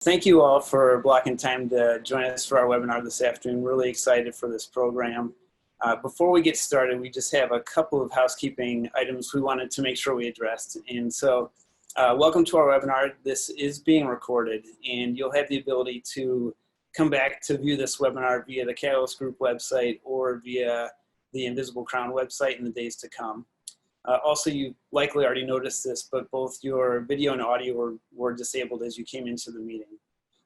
Thank you all for blocking time to join us for our webinar this afternoon. Really excited for this program. Before we get started, we just have a couple of housekeeping items we wanted to make sure we addressed. And so welcome to our webinar. This is being recorded, and you'll have the ability to come back to view this webinar via the Catalyst Group website or via the Invisible Crown website in the days to come. Also, you likely already noticed this, but both your video and audio were disabled as you came into the meeting.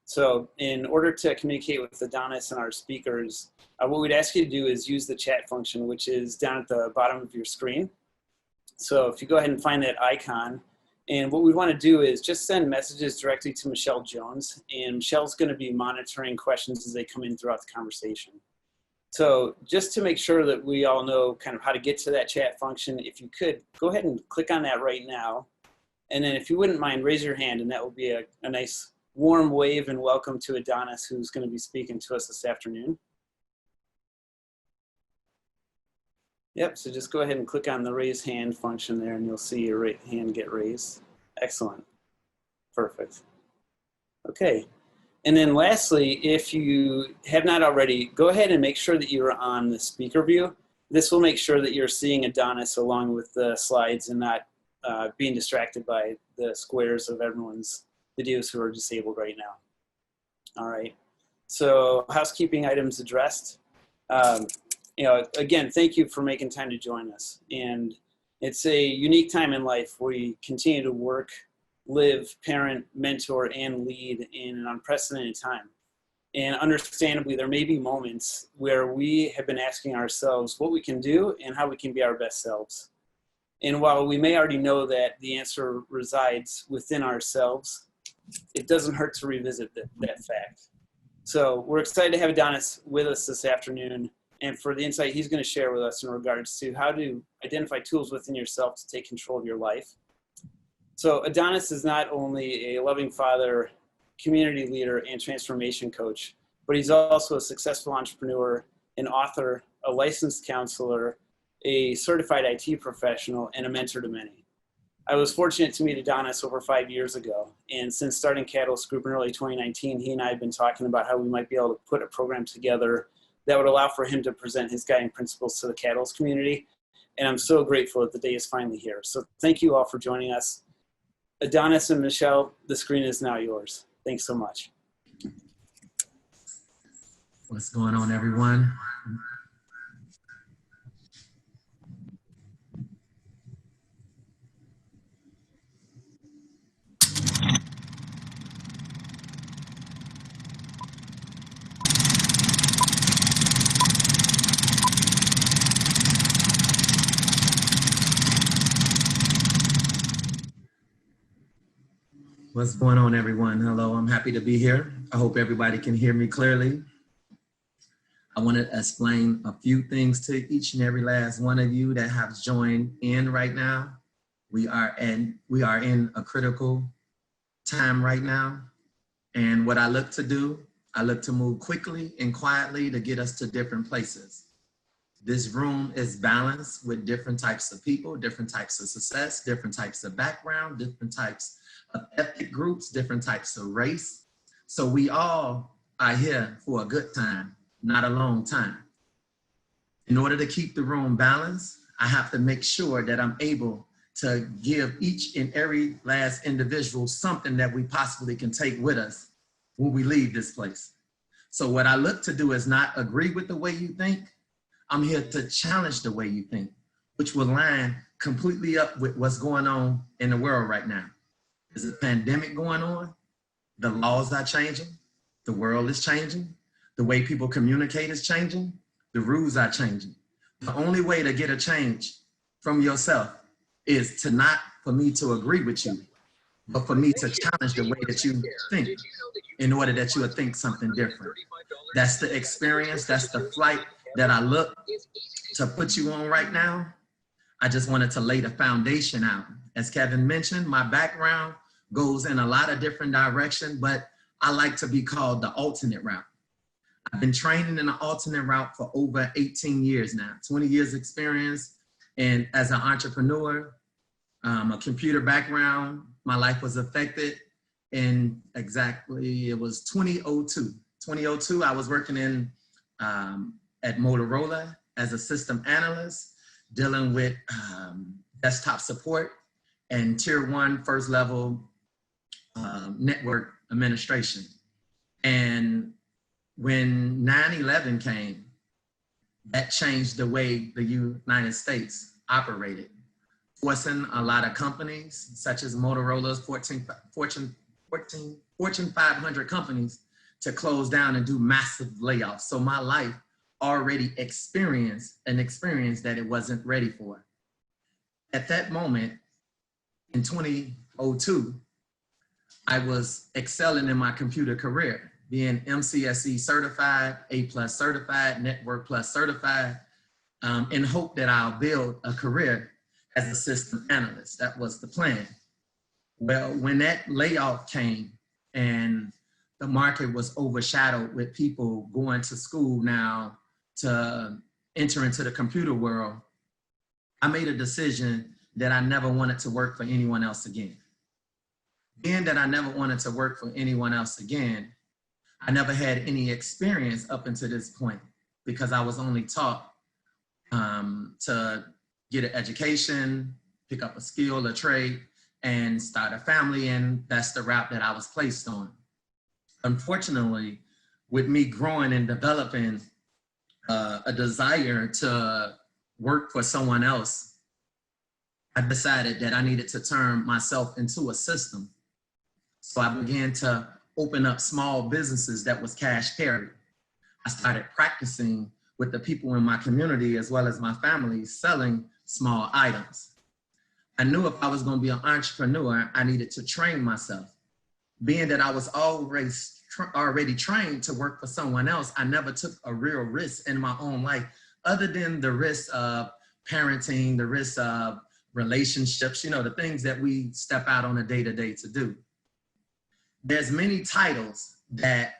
So in order to communicate with Adonis and our speakers, what we'd ask you to do is use the chat function, which is down at the bottom of your screen. So if you go ahead and find that icon, and what we want to do is just send messages directly to Michelle Jones, and Michelle's going to be monitoring questions as they come in throughout the conversation. So just to make sure that we all know kind of how to get to that chat function, if you could, go ahead and click on that right now. And then if you wouldn't mind, raise your hand, and that will be a nice warm wave and welcome to Adonis, who's going to be speaking to us this afternoon. Yep, so just go ahead and click on the raise hand function there, and you'll see your hand get raised. Excellent. Perfect. Okay. And then lastly, if you have not already, go ahead and make sure that you're on the speaker view. This will make sure that you're seeing Adonis along with the slides and not being distracted by the squares of everyone's videos who are disabled right now. All right, so housekeeping items addressed. Again, thank you for making time to join us. And it's a unique time in life where we continue to work, live, parent, mentor, and lead in an unprecedented time. And understandably, there may be moments where we have been asking ourselves what we can do and how we can be our best selves. And while we may already know that the answer resides within ourselves, it doesn't hurt to revisit that fact. So we're excited to have Adonis with us this afternoon, and for the insight he's going to share with us in regards to how to identify tools within yourself to take control of your life. So Adonis is not only a loving father, community leader, and transformation coach, but he's also a successful entrepreneur, an author, a licensed counselor, a certified IT professional, and a mentor to many. I was fortunate to meet Adonis over 5 years ago, and since starting Catalyst Group in early 2019, he and I have been talking about how we might be able to put a program together that would allow for him to present his guiding principles to the Catalyst community, and I'm so grateful that the day is finally here. So thank you all for joining us. Adonis and Michelle, the screen is now yours. Thanks so much. What's going on, everyone? What's going on, everyone? Hello, I'm happy to be here. I hope everybody can hear me clearly. I want to explain a few things to each and every last one of you that have joined in right now. We are in a critical time right now. And what I look to do, I look to move quickly and quietly to get us to different places. This room is balanced with different types of people, different types of success, different types of background, different types of ethnic groups, different types of race. So we all are here for a good time, not a long time. In order to keep the room balanced, I have to make sure that I'm able to give each and every last individual something that we possibly can take with us when we leave this place. So what I look to do is not agree with the way you think. I'm here to challenge the way you think, which will line completely up with what's going on in the world right now. There's a pandemic going on. The laws are changing. The world is changing. The way people communicate is changing. The rules are changing. The only way to get a change from yourself is to not for me to agree with you, but for me to challenge the way that you think in order that you will think something different. That's the experience. That's the flight that I look to put you on right now. I just wanted to lay the foundation out. As Kevin mentioned, my background goes in a lot of different directions, but I like to be called the alternate route. I've been training in the alternate route for over 18 years now, 20 years experience. And as an entrepreneur, a computer background, my life was affected exactly, it was 2002. 2002, I was working at Motorola as a system analyst, dealing with desktop support and tier 1 first level network administration. And when 9/11 came, that changed the way the United States operated, forcing a lot of companies such as Motorola's Fortune 500 companies to close down and do massive layoffs. So my life already experienced an experience that it wasn't ready for. At that moment in 2002, I was excelling in my computer career, being MCSE certified, A+ certified, Network Plus certified, in hope that I'll build a career as a system analyst. That was the plan. Well, when that layoff came and the market was overshadowed with people going to school now to enter into the computer world, I made a decision that I never wanted to work for anyone else again. Being that I never wanted to work for anyone else again, I never had any experience up until this point because I was only taught to get an education, pick up a skill, a trade, and start a family, and that's the route that I was placed on. Unfortunately, with me growing and developing a desire to work for someone else, I decided that I needed to turn myself into a system. So I began to open up small businesses that was cash carry. I started practicing with the people in my community as well as my family selling small items. I knew if I was going to be an entrepreneur, I needed to train myself. Being that I was already trained to work for someone else, I never took a real risk in my own life other than the risk of parenting, the risk of relationships, you know, the things that we step out on a day-to-day to do. There's many titles that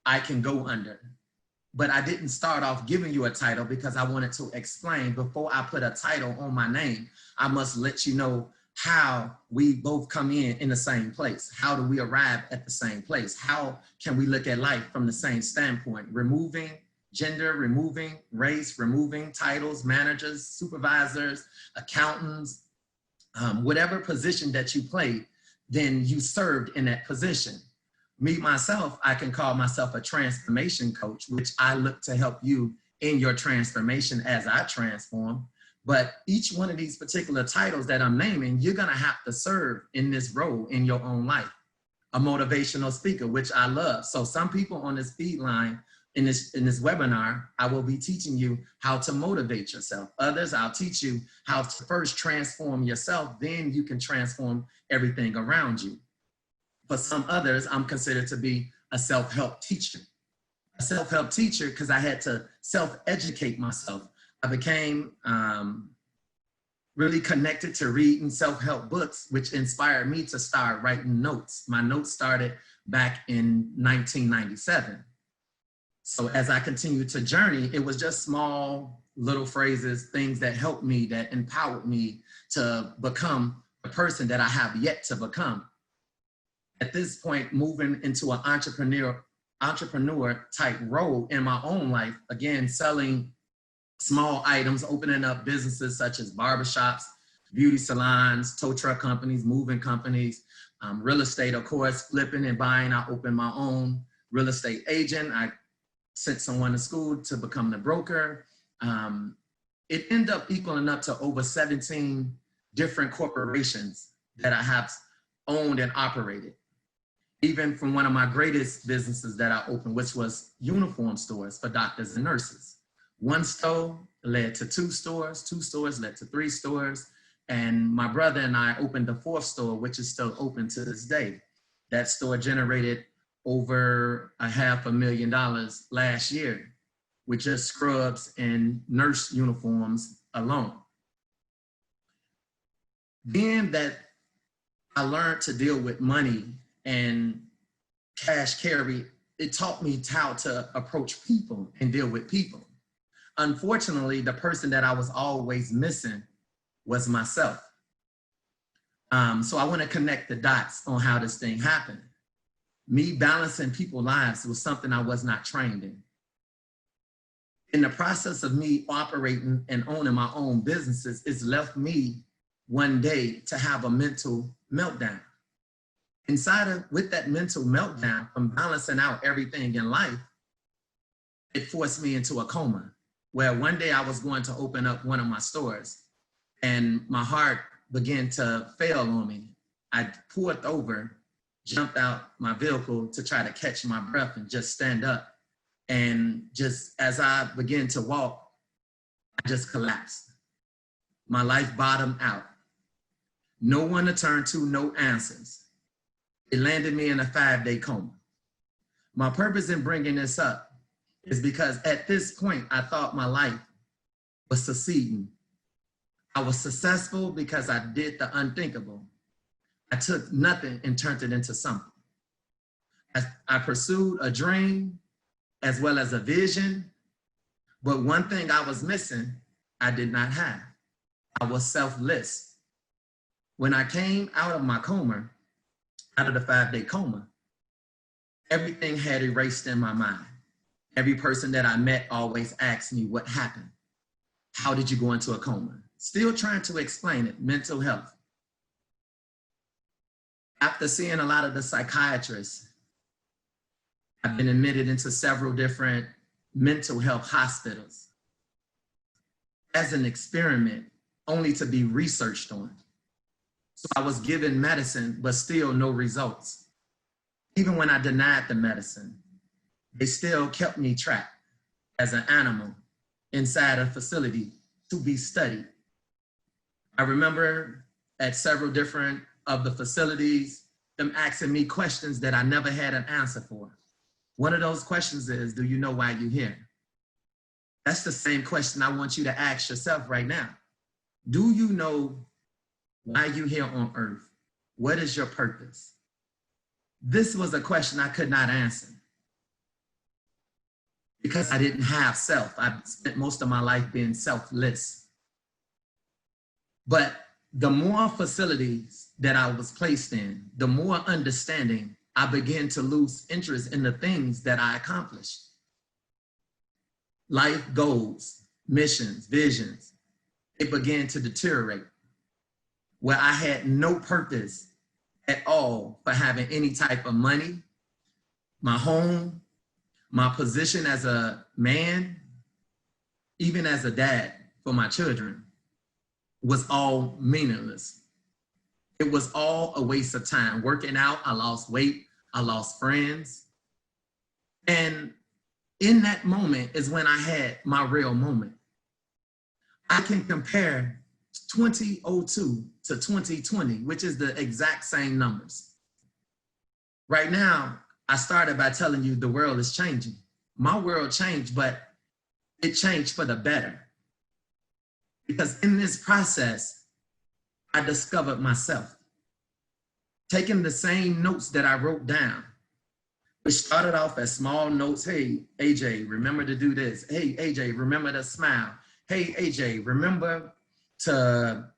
I can go under, but I didn't start off giving you a title because I wanted to explain before I put a title on my name, I must let you know how we both come in the same place. How do we arrive at the same place? How can we look at life from the same standpoint? Removing gender, removing race, removing titles, managers, supervisors, accountants, whatever position that you played, then you served in that position. Me, myself, I can call myself a transformation coach, which I look to help you in your transformation as I transform. But each one of these particular titles that I'm naming, you're gonna have to serve in this role in your own life. A motivational speaker, which I love. So some people on this feed line, in this webinar, I will be teaching you how to motivate yourself. Others, I'll teach you how to first transform yourself, then you can transform everything around you. For some others, I'm considered to be a self-help teacher. A self-help teacher because I had to self-educate myself. I became really connected to reading self-help books, which inspired me to start writing notes. My notes started back in 1997. So as I continued to journey, it was just small little phrases, things that helped me, that empowered me to become the person that I have yet to become. At this point, moving into an entrepreneur type role in my own life, again, selling small items, opening up businesses such as barbershops, beauty salons, tow truck companies, moving companies, real estate, of course, flipping and buying. I opened my own real estate agent. I sent someone to school to become the broker. It ended up equaling up to over 17 different corporations that I have owned and operated. Even from one of my greatest businesses that I opened, which was uniform stores for doctors and nurses. One store led to 2 stores, 2 stores led to 3 stores, and my brother and I opened the 4th store, which is still open to this day. That store generated over $500,000 last year with just scrubs and nurse uniforms alone. Being that I learned to deal with money and cash carry, it taught me how to approach people and deal with people. Unfortunately, the person that I was always missing was myself. So I want to connect the dots on how this thing happened. Me balancing people's lives was something I was not trained in. In the process of me operating and owning my own businesses, it's left me one day to have a mental meltdown. With that mental meltdown from balancing out everything in life, it forced me into a coma, where one day I was going to open up one of my stores and my heart began to fail on me. I poured over, jumped out my vehicle to try to catch my breath and just stand up. And just as I began to walk, I just collapsed. My life bottomed out. No one to turn to, no answers. It landed me in a 5-day coma. My purpose in bringing this up is because at this point, I thought my life was succeeding. I was successful because I did the unthinkable. I took nothing and turned it into something. I pursued a dream as well as a vision, but one thing I was missing, I did not have. I was selfless. When I came out of my coma, out of the 5-day coma, everything had erased in my mind. Every person that I met always asked me what happened. How did you go into a coma? Still trying to explain it, mental health. After seeing a lot of the psychiatrists, I've been admitted into several different mental health hospitals as an experiment, only to be researched on. So I was given medicine, but still no results. Even when I denied the medicine, they still kept me trapped as an animal inside a facility to be studied. I remember at several different of the facilities, them asking me questions that I never had an answer for. One of those questions is, do you know why you're here? That's the same question I want you to ask yourself right now. Do you know why you're here on earth? What is your purpose? This was a question I could not answer because I didn't have self. I spent most of my life being selfless. But the more facilities that I was placed in, the more understanding I began to lose interest in the things that I accomplished. Life goals, missions, visions, it began to deteriorate, where I had no purpose at all for having any type of money, my home, my position as a man, even as a dad for my children, was all meaningless. It was all a waste of time. Working out, I lost weight, I lost friends. And in that moment is when I had my real moment. I can compare 2002 to 2020, which is the exact same numbers. Right now, I started by telling you the world is changing. My world changed, but it changed for the better. Because in this process, I discovered myself. Taking the same notes that I wrote down, which started off as small notes. Hey, AJ, remember to do this. Hey, AJ, remember to smile. Hey, AJ, remember to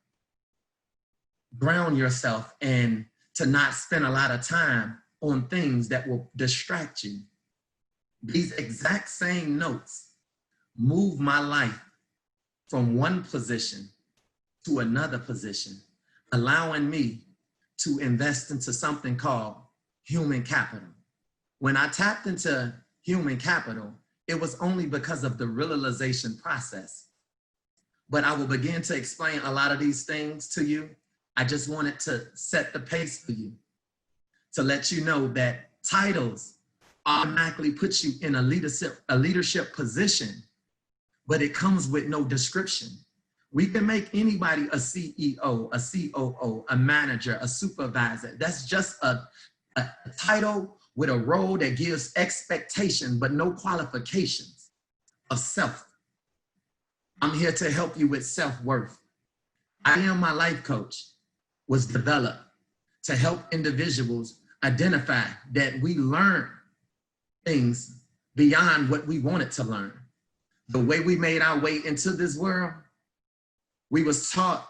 ground yourself and to not spend a lot of time on things that will distract you. These exact same notes move my life from one position to another position, allowing me to invest into something called human capital. When I tapped into human capital, it was only because of the realization process. But I will begin to explain a lot of these things to you. I just wanted to set the pace for you, to let you know that titles automatically put you in a leadership position, but it comes with no description. We can make anybody a CEO, a COO, a manager, a supervisor. That's just a title with a role that gives expectation, but no qualifications of self. I'm here to help you with self-worth. I Am My Life Coach was developed to help individuals identify that we learn things beyond what we wanted to learn. The way we made our way into this world, we was taught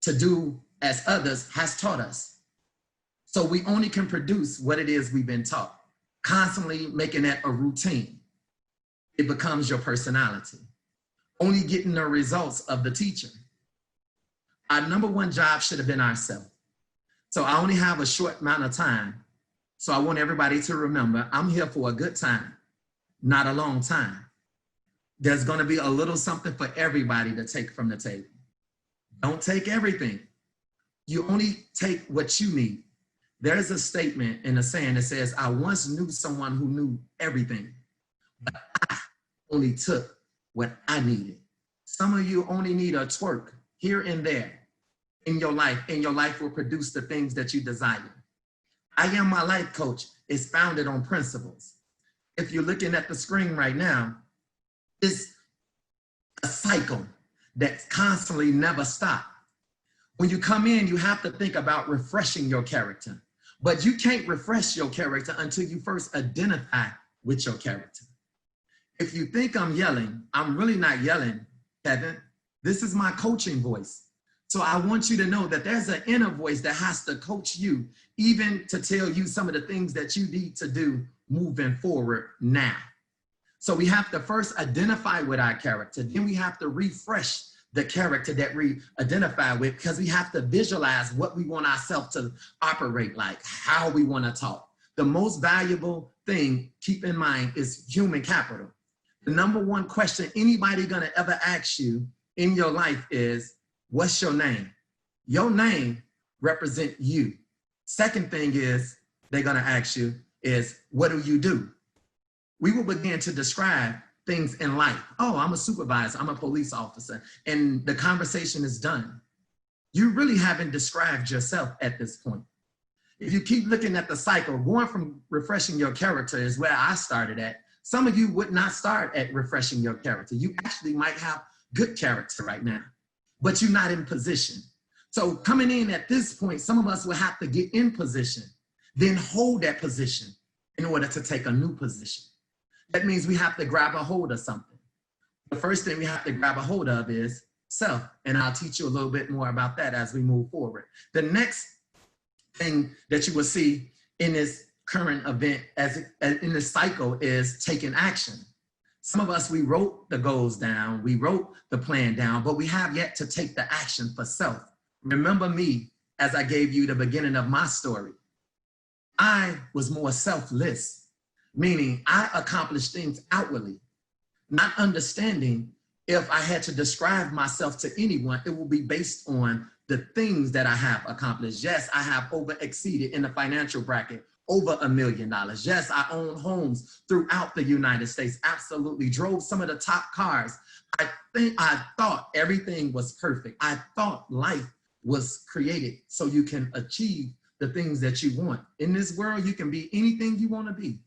to do as others has taught us. So we only can produce what it is we've been taught, constantly making that a routine. It becomes your personality, only getting the results of the teacher. Our number one job should have been ourselves. So I only have a short amount of time. So I want everybody to remember, I'm here for a good time, not a long time. There's gonna be a little something for everybody to take from the table. Don't take everything. You only take what you need. There's a statement in a saying that says, I once knew someone who knew everything, but I only took what I needed. Some of you only need a twerk here and there in your life, and your life will produce the things that you desire. I Am My Life Coach is founded on principles. If you're looking at the screen right now, it's a cycle that constantly never stops. When you come in, you have to think about refreshing your character, but you can't refresh your character until you first identify with your character. If you think I'm yelling, I'm really not yelling, Kevin. This is my coaching voice. So I want you to know that there's an inner voice that has to coach you, even to tell you some of the things that you need to do moving forward now. So we have to first identify with our character, then we have to refresh the character that we identify with, because we have to visualize what we want ourselves to operate like, how we want to talk. The most valuable thing, keep in mind, is human capital. The number one question anybody gonna ever ask you in your life is, what's your name? Your name represents you. Second thing is, they're gonna ask you is, what do you do? We will begin to describe things in life. Oh, I'm a supervisor, I'm a police officer, and the conversation is done. You really haven't described yourself at this point. If you keep looking at the cycle, going from refreshing your character is where I started at. Some of you would not start at refreshing your character. You actually might have good character right now, but you're not in position. So coming in at this point, some of us will have to get in position, then hold that position in order to take a new position. That means we have to grab a hold of something. The first thing we have to grab a hold of is self, and I'll teach you a little bit more about that as we move forward. The next thing that you will see in this current event, in this cycle, is taking action. Some of us, we wrote the goals down, we wrote the plan down, but we have yet to take the action for self. Remember me, as I gave you the beginning of my story. I was more selfless, meaning I accomplished things outwardly, not understanding if I had to describe myself to anyone, it will be based on the things that I have accomplished. Yes, I have over exceeded in the financial bracket, over $1 million. Yes, I own homes throughout the United States. Absolutely. Drove some of the top cars. I thought everything was perfect. I thought life was created so you can achieve the things that you want. In this world, you can be anything you want to be,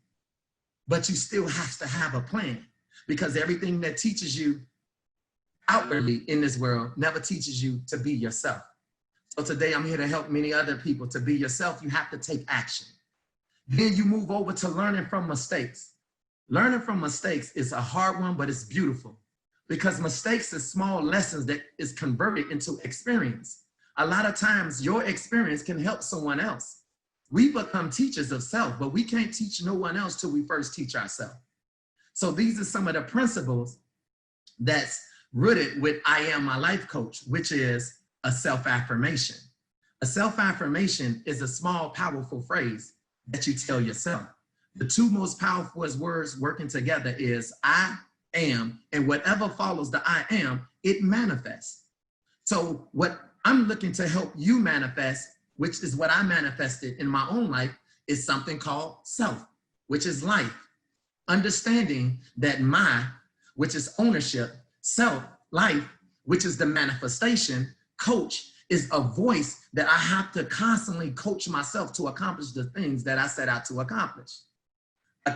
but you still have to have a plan, because everything that teaches you outwardly in this world never teaches you to be yourself. So today I'm here to help many other people to be yourself. You have to take action. Then you move over to learning from mistakes. Learning from mistakes is a hard one, but it's beautiful, because mistakes is small lessons that is converted into experience. A lot of times your experience can help someone else. We become teachers of self, but we can't teach no one else till we first teach ourselves. So these are some of the principles that's rooted with I Am My Life Coach, which is a self-affirmation. A self-affirmation is a small, powerful phrase that you tell yourself. The two most powerful words working together is I am, and whatever follows the I am, it manifests. So what I'm looking to help you manifest, which is what I manifested in my own life, is something called self, which is life. Understanding that my, which is ownership, self, life, which is the manifestation, coach is a voice that I have to constantly coach myself to accomplish the things that I set out to accomplish.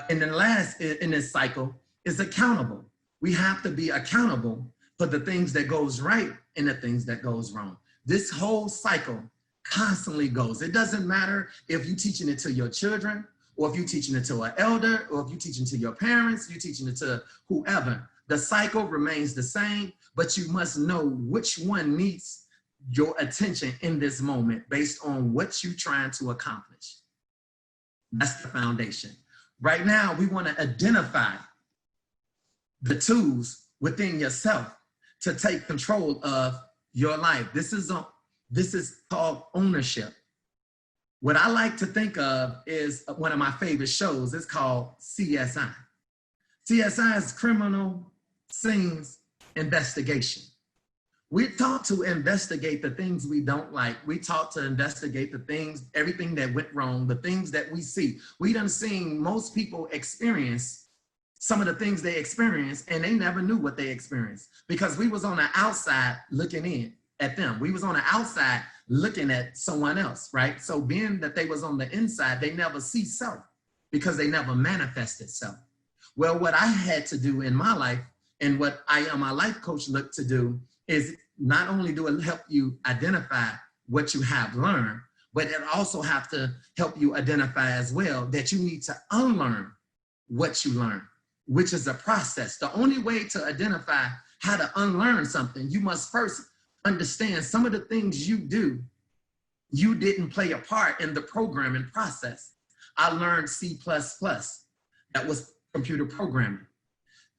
And then last in this cycle is accountable. We have to be accountable for the things that goes right and the things that goes wrong. This whole cycle constantly goes. It doesn't matter if you're teaching it to your children, or if you're teaching it to an elder, or if you're teaching it to your parents, you're teaching it to whoever. The cycle remains the same, but you must know which one needs your attention in this moment based on what you're trying to accomplish. That's the foundation. Right now, we want to identify the tools within yourself to take control of your life. This is called ownership. What I like to think of is one of my favorite shows. It's called CSI. CSI is Criminal Scenes Investigation. We're taught to investigate the things we don't like. We taught to investigate the things, everything that went wrong, the things that we see. We done seen most people experience some of the things they experienced, and they never knew what they experienced because we was on the outside looking in at them. We was on the outside looking at someone else, right? So being that they was on the inside, they never see self because they never manifested self. Well, what I had to do in my life and what I am my life coach looked to do is not only do it help you identify what you have learned, but it also have to help you identify as well that you need to unlearn what you learned, which is a process. The only way to identify how to unlearn something, you must first understand some of the things you do, you didn't play a part in the programming process. I learned C++, that was computer programming.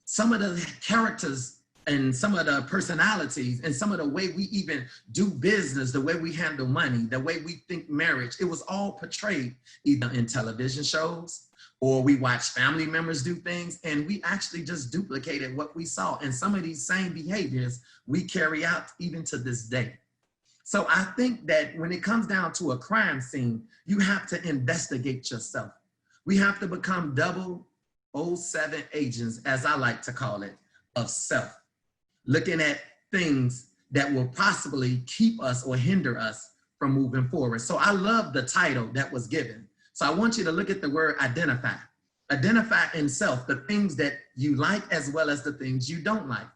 Some of the characters and some of the personalities and some of the way we even do business, the way we handle money, the way we think marriage, it was all portrayed either in television shows or we watched family members do things and we actually just duplicated what we saw. And some of these same behaviors we carry out even to this day. So I think that when it comes down to a crime scene, you have to investigate yourself. We have to become 007 agents, as I like to call it, of self. Looking at things that will possibly keep us or hinder us from moving forward. So I love the title that was given. So I want you to look at the word identify. Identify in self, the things that you like as well as the things you don't like.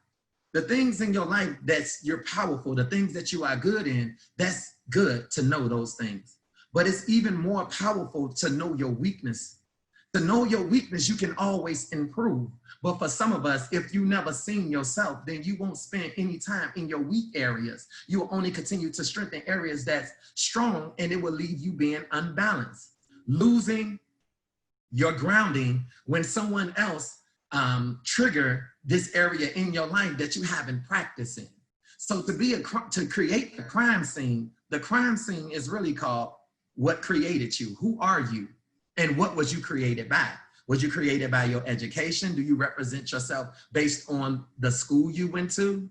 The things in your life that's you're powerful, the things that you are good in, that's good to know those things. But it's even more powerful to know your weakness. To know your weakness, you can always improve. But for some of us, if you never seen yourself, then you won't spend any time in your weak areas. You will only continue to strengthen areas that's strong, and it will leave you being unbalanced. Losing your grounding when someone else trigger this area in your life that you haven't practiced in. So to create the crime scene is really called what created you? Who are you? And what was you created by? Was you created by your education? Do you represent yourself based on the school you went to?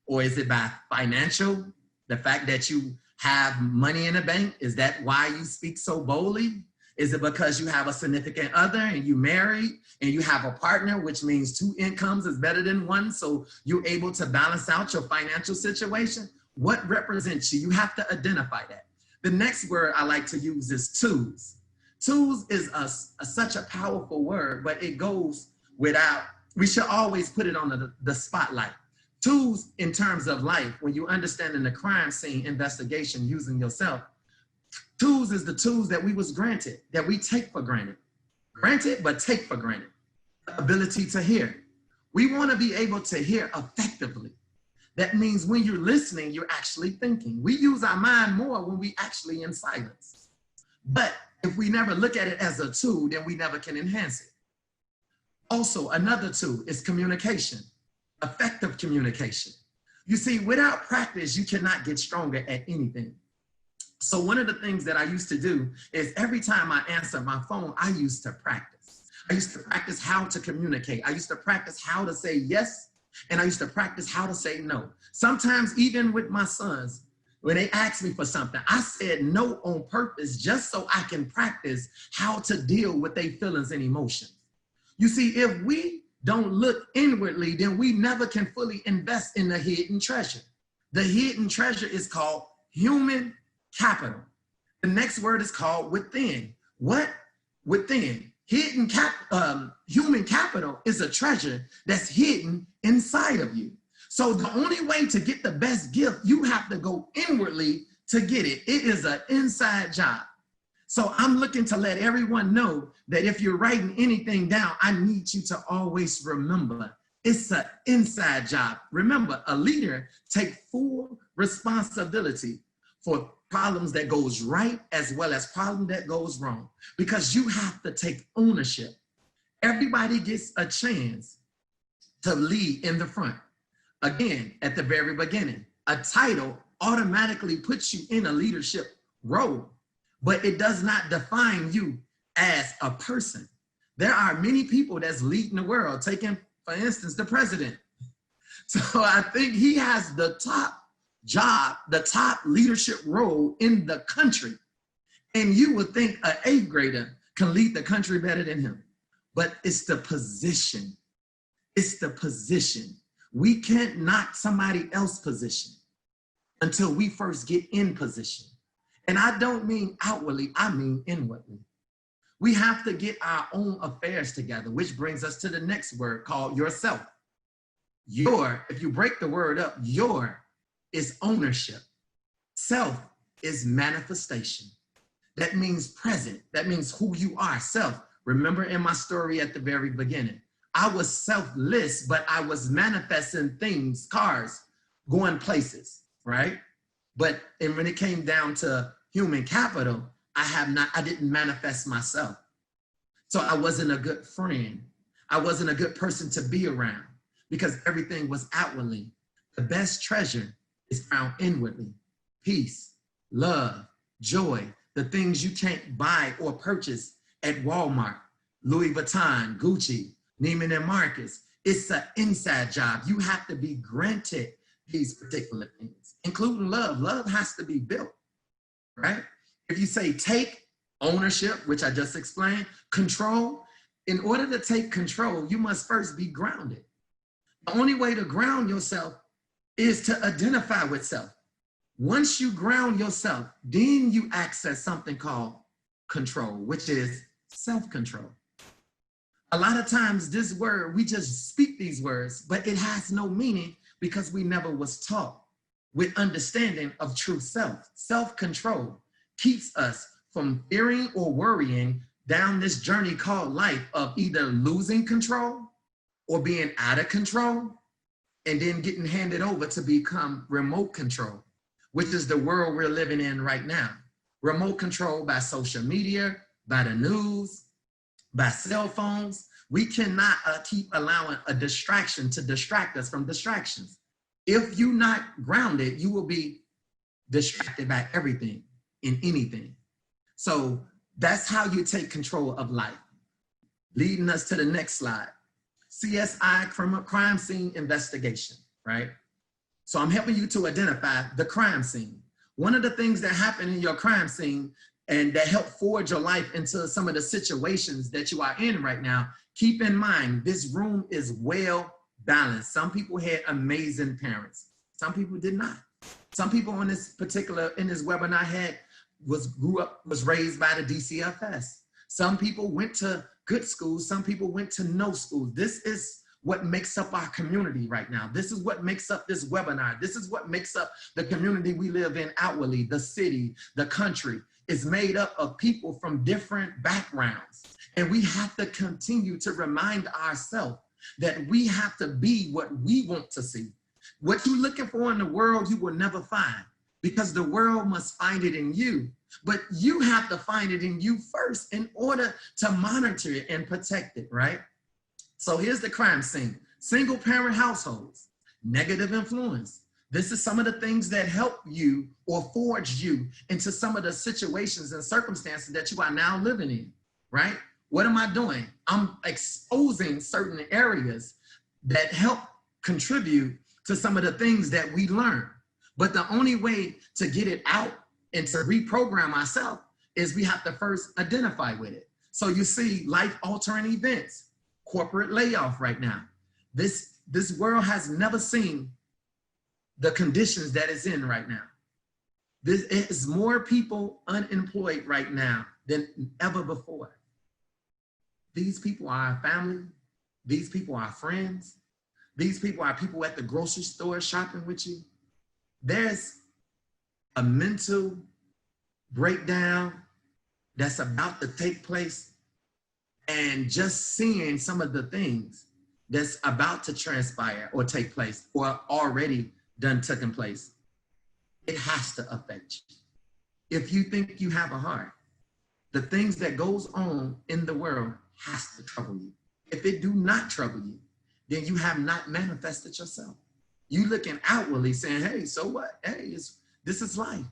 Or is it by financial? The fact that you have money in the bank, is that why you speak so boldly? Is it because you have a significant other and you married and you have a partner, which means 2 incomes is better than 1, so you're able to balance out your financial situation? What represents you? You have to identify that. The next word I like to use is tools. Tools is such a powerful word, but it goes without, we should always put it on the spotlight. Tools in terms of life, when you understand in the crime scene investigation using yourself, tools is the tools that we was granted, that we take for granted. Granted, but take for granted. The ability to hear. We want to be able to hear effectively. That means when you're listening, you're actually thinking. We use our mind more when we actually in silence. But if we never look at it as a tool, then we never can enhance it. Also, another tool is communication, effective communication. You see, without practice, you cannot get stronger at anything. So one of the things that I used to do is every time I answer my phone, I used to practice. I used to practice how to communicate. I used to practice how to say yes, and I used to practice how to say no. Sometimes even with my sons, when they asked me for something, I said no on purpose just so I can practice how to deal with their feelings and emotions. You see, if we don't look inwardly, then we never can fully invest in the hidden treasure. The hidden treasure is called human capital. The next word is called within. What? Within. Human capital is a treasure that's hidden inside of you. So the only way to get the best gift, you have to go inwardly to get it. It is an inside job. So I'm looking to let everyone know that if you're writing anything down, I need you to always remember it's an inside job. Remember, a leader takes full responsibility for problems that goes right as well as problem that goes wrong, because you have to take ownership. Everybody gets a chance to lead in the front. Again, at the very beginning, a title automatically puts you in a leadership role, but it does not define you as a person. There are many people that's leading the world, taking, for instance, the president. So I think he has the top job, the top leadership role in the country. And you would think an 8th grader can lead the country better than him. But it's the position. It's the position. We can't knock somebody else's position until we first get in position. And I don't mean outwardly, I mean inwardly. We have to get our own affairs together, which brings us to the next word called yourself. Your, if you break the word up, your is ownership. Self is manifestation. That means present. That means who you are, self. Remember in my story at the very beginning, I was selfless, but I was manifesting things, cars, going places, right? But and when it came down to human capital, I didn't manifest myself. So I wasn't a good friend. I wasn't a good person to be around because everything was outwardly. The best treasure is found inwardly. Peace, love, joy, the things you can't buy or purchase at Walmart, Louis Vuitton, Gucci, Neiman and Marcus. It's an inside job. You have to be granted these particular things, including love. Love has to be built, right? If you say take ownership, which I just explained, control, in order to take control, you must first be grounded. The only way to ground yourself is to identify with self. Once you ground yourself, then you access something called control, which is self-control. A lot of times this word, we just speak these words, but it has no meaning because we never was taught with understanding of true self. Self-control keeps us from fearing or worrying down this journey called life of either losing control or being out of control and then getting handed over to become remote control, which is the world we're living in right now. Remote control by social media, by the news, by cell phones. We cannot keep allowing a distraction to distract us from distractions. If you're not grounded, you will be distracted by everything and anything. So that's how you take control of life. Leading us to the next slide. CSI, crime scene investigation, right? So I'm helping you to identify the crime scene. One of the things that happen in your crime scene and that help forge your life into some of the situations that you are in right now, keep in mind, this room is well balanced. Some people had amazing parents. Some people did not. Some people in this webinar was raised by the DCFS. Some people went to good schools. Some people went to no schools. This is what makes up our community right now. This is what makes up this webinar. This is what makes up the community we live in outwardly, the city, the country. Is made up of people from different backgrounds. And we have to continue to remind ourselves that we have to be what we want to see. What you're looking for in the world, you will never find because the world must find it in you. But you have to find it in you first in order to monitor it and protect it, right? So here's the crime scene. Single parent households, negative influence. This is some of the things that help you or forge you into some of the situations and circumstances that you are now living in, right? What am I doing? I'm exposing certain areas that help contribute to some of the things that we learn. But the only way to get it out and to reprogram ourselves is we have to first identify with it. So you see life-altering events, corporate layoff right now. This world has never seen the conditions that it's in right now. There is more people unemployed right now than ever before. These people are our family. These people are friends. These people are people at the grocery store shopping with you. There's a mental breakdown that's about to take place, and just seeing some of the things that's about to transpire or take place or already done taken place. it has to affect you. If you think you have a heart, the things that goes on in the world has to trouble you. If it do not trouble you, then you have not manifested yourself. You looking outwardly saying, hey, so what? Hey, this is life.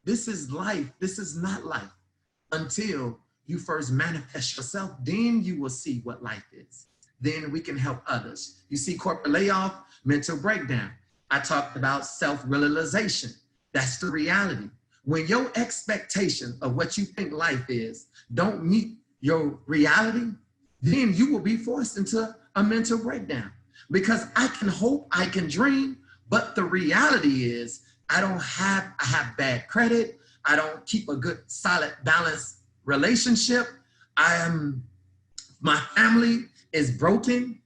This is life. This is not life. Until you first manifest yourself, then you will see what life is. Then we can help others. You see corporate layoff, mental breakdown. I talked about self-realization. That's the reality. When your expectation of what you think life is don't meet your reality, then you will be forced into a mental breakdown. Because I can hope, I can dream, but the reality is I have bad credit. I don't keep a good, solid, balanced relationship. My family is broken.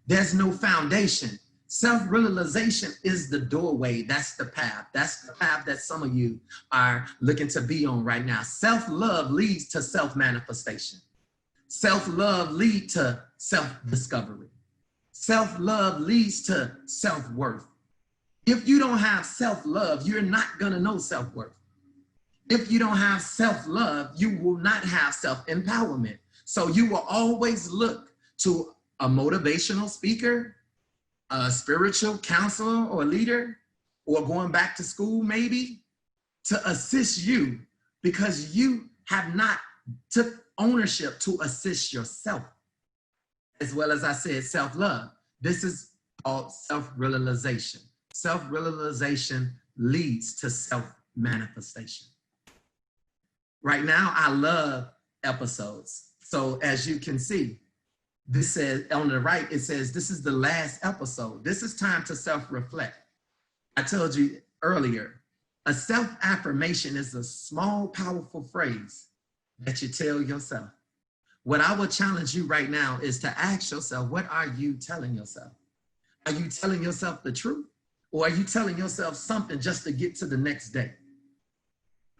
There's no foundation. Self-realization is the doorway. That's the path. That's the path that some of you are looking to be on right now. Self-love leads to self-manifestation. Self-love leads to self-discovery. Self-love leads to self-worth. If you don't have self-love, you're not gonna know self-worth. If you don't have self-love, you will not have self-empowerment. So you will always look to a motivational speaker, a spiritual counselor or leader, or going back to school maybe, to assist you because you have not took ownership to assist yourself. As well as I said, self-love. This is called self-realization. Self-realization leads to self-manifestation. Right now, I love episodes. So as you can see, this says on the right, it says, this is the last episode. This is time to self-reflect. I told you earlier, a self-affirmation is a small, powerful phrase that you tell yourself. What I will challenge you right now is to ask yourself, what are you telling yourself? Are you telling yourself the truth? Or are you telling yourself something just to get to the next day?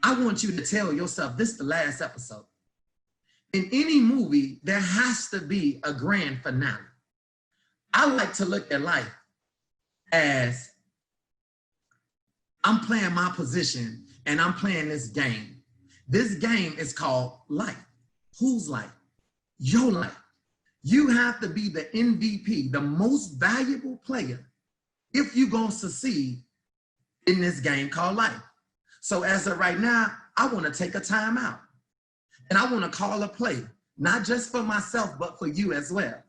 I want you to tell yourself, this is the last episode. In any movie, there has to be a grand finale. I like to look at life as I'm playing my position and I'm playing this game. This game is called life. Whose life? Your life. You have to be the MVP, the most valuable player, if you're gonna succeed in this game called life. So as of right now, I wanna take a time out. And I want to call a play, not just for myself, but for you as well.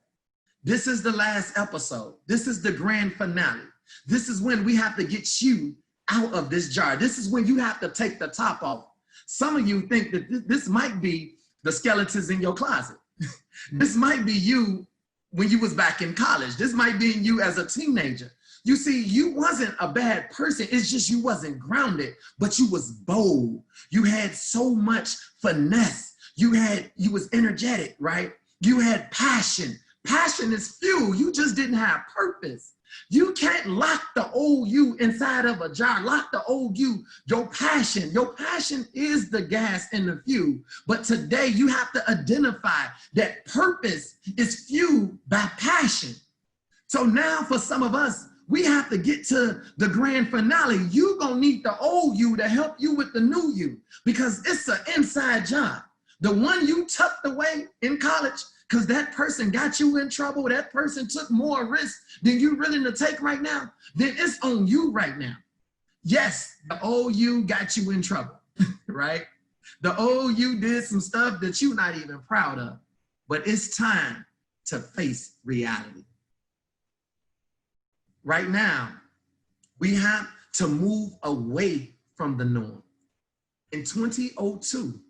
This is the last episode. This is the grand finale. This is when we have to get you out of this jar. This is when you have to take the top off. Some of you think that this might be the skeletons in your closet. This might be you when you was back in college. This might be you as a teenager. You see, you wasn't a bad person. It's just you wasn't grounded, but you was bold. You had so much finesse. You was energetic, right? You had passion. Passion is fuel. You just didn't have purpose. You can't lock the old you inside of a jar. Lock the old you, your passion. Your passion is the gas and the fuel. But today you have to identify that purpose is fueled by passion. So now for some of us, we have to get to the grand finale. You're gonna need the old you to help you with the new you because it's an inside job. The one you tucked away in college because that person got you in trouble, that person took more risk than you willing to take right now, then it's on you right now. Yes, the old you got you in trouble, right? The old you did some stuff that you're not even proud of, but it's time to face reality. Right now, we have to move away from the norm. In 2002,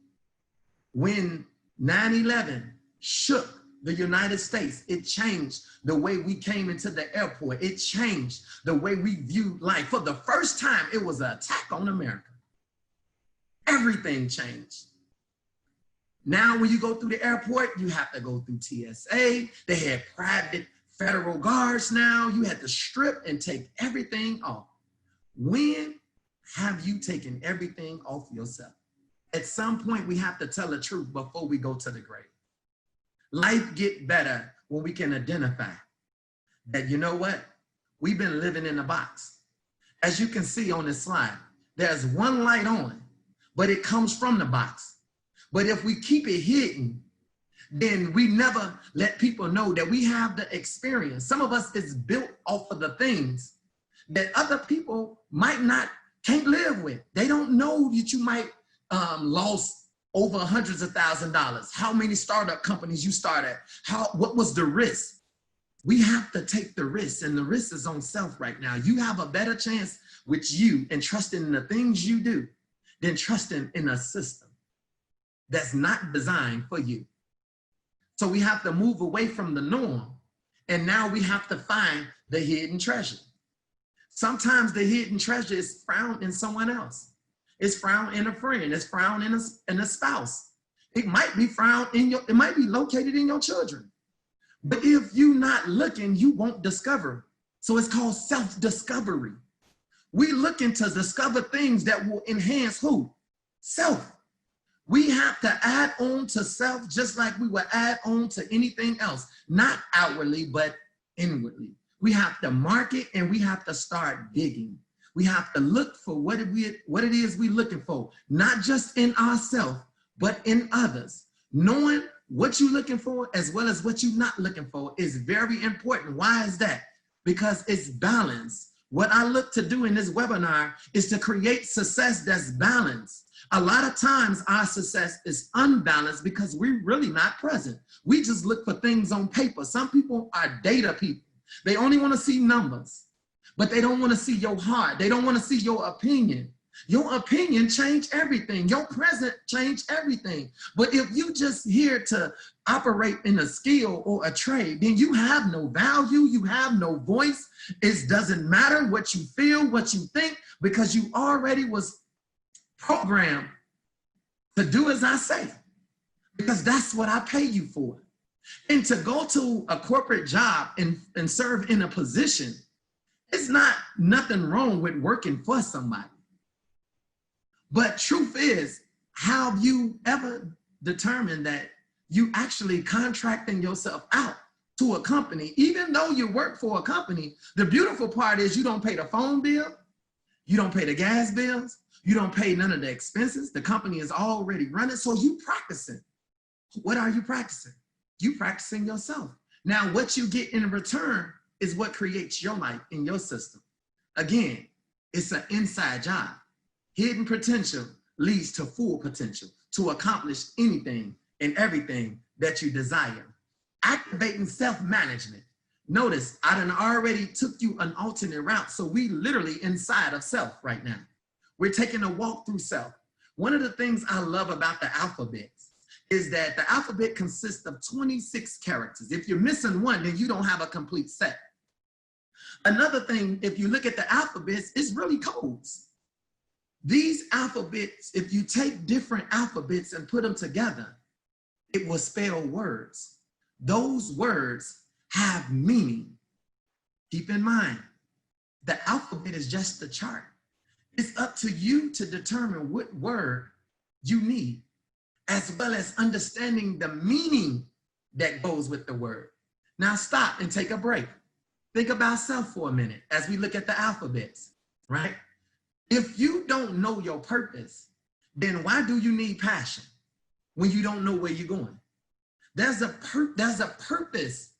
when 9/11 shook the United States, it changed the way we came into the airport. It changed the way we viewed life. For the first time, it was an attack on America. Everything changed. Now, when you go through the airport, you have to go through TSA. They had private federal guards now. You had to strip and take everything off. When have you taken everything off yourself? At some point, we have to tell the truth before we go to the grave. Life gets better when we can identify that, you know what? We've been living in a box. As you can see on this slide, there's one light on, but it comes from the box. But if we keep it hidden, then we never let people know that we have the experience. Some of us is built off of the things that other people can't live with. They don't know that you might lost over hundreds of $1,000s, how many startup companies you started, what was the risk? We have to take the risk, and the risk is on self right now. You have a better chance with you and trusting in the things you do than trusting in a system that's not designed for you. So we have to move away from the norm, and now we have to find the hidden treasure. Sometimes the hidden treasure is found in someone else. It's found in a friend. It's found in a spouse. It might be found it might be located in your children. But if you're not looking, you won't discover. So it's called self-discovery. We looking to discover things that will enhance who? Self. We have to add on to self just like we would add on to anything else, not outwardly, but inwardly. We have to mark it, and we have to start digging. We have to look for what it is we're looking for, not just in ourselves, but in others. Knowing what you're looking for as well as what you're not looking for is very important. Why is that? Because it's balance. What I look to do in this webinar is to create success that's balanced. A lot of times our success is unbalanced because we're really not present. We just look for things on paper. Some people are data people. They only want to see numbers, but they don't want to see your heart. They don't want to see your opinion. Your opinion changed everything. Your present changed everything. But if you just here to operate in a skill or a trade, then you have no value. You have no voice. It doesn't matter what you feel, what you think, because you already was programmed to do as I say, because that's what I pay you for. And to go to a corporate job and serve in a position, it's not nothing wrong with working for somebody. But truth is, have you ever determined that you actually contracting yourself out to a company? Even though you work for a company, the beautiful part is you don't pay the phone bill, you don't pay the gas bills, you don't pay none of the expenses. The company is already running, so you practicing. What are you practicing? You practicing yourself. Now, what you get in return is what creates your life in your system. Again, it's an inside job. Hidden potential leads to full potential to accomplish anything and everything that you desire. Activating self-management. Notice I done already took you an alternate route. So we literally inside of self right now. We're taking a walk through self. One of the things I love about the alphabet is that the alphabet consists of 26 characters. If you're missing one, then you don't have a complete set. Another thing, if you look at the alphabets, it's really codes. These alphabets, if you take different alphabets and put them together, it will spell words. Those words have meaning. Keep in mind, the alphabet is just the chart. It's up to you to determine what word you need, as well as understanding the meaning that goes with the word. Now stop and take a break. Think about self for a minute as we look at the alphabets, right? If you don't know your purpose, then why do you need passion when you don't know where you're going? There's a purpose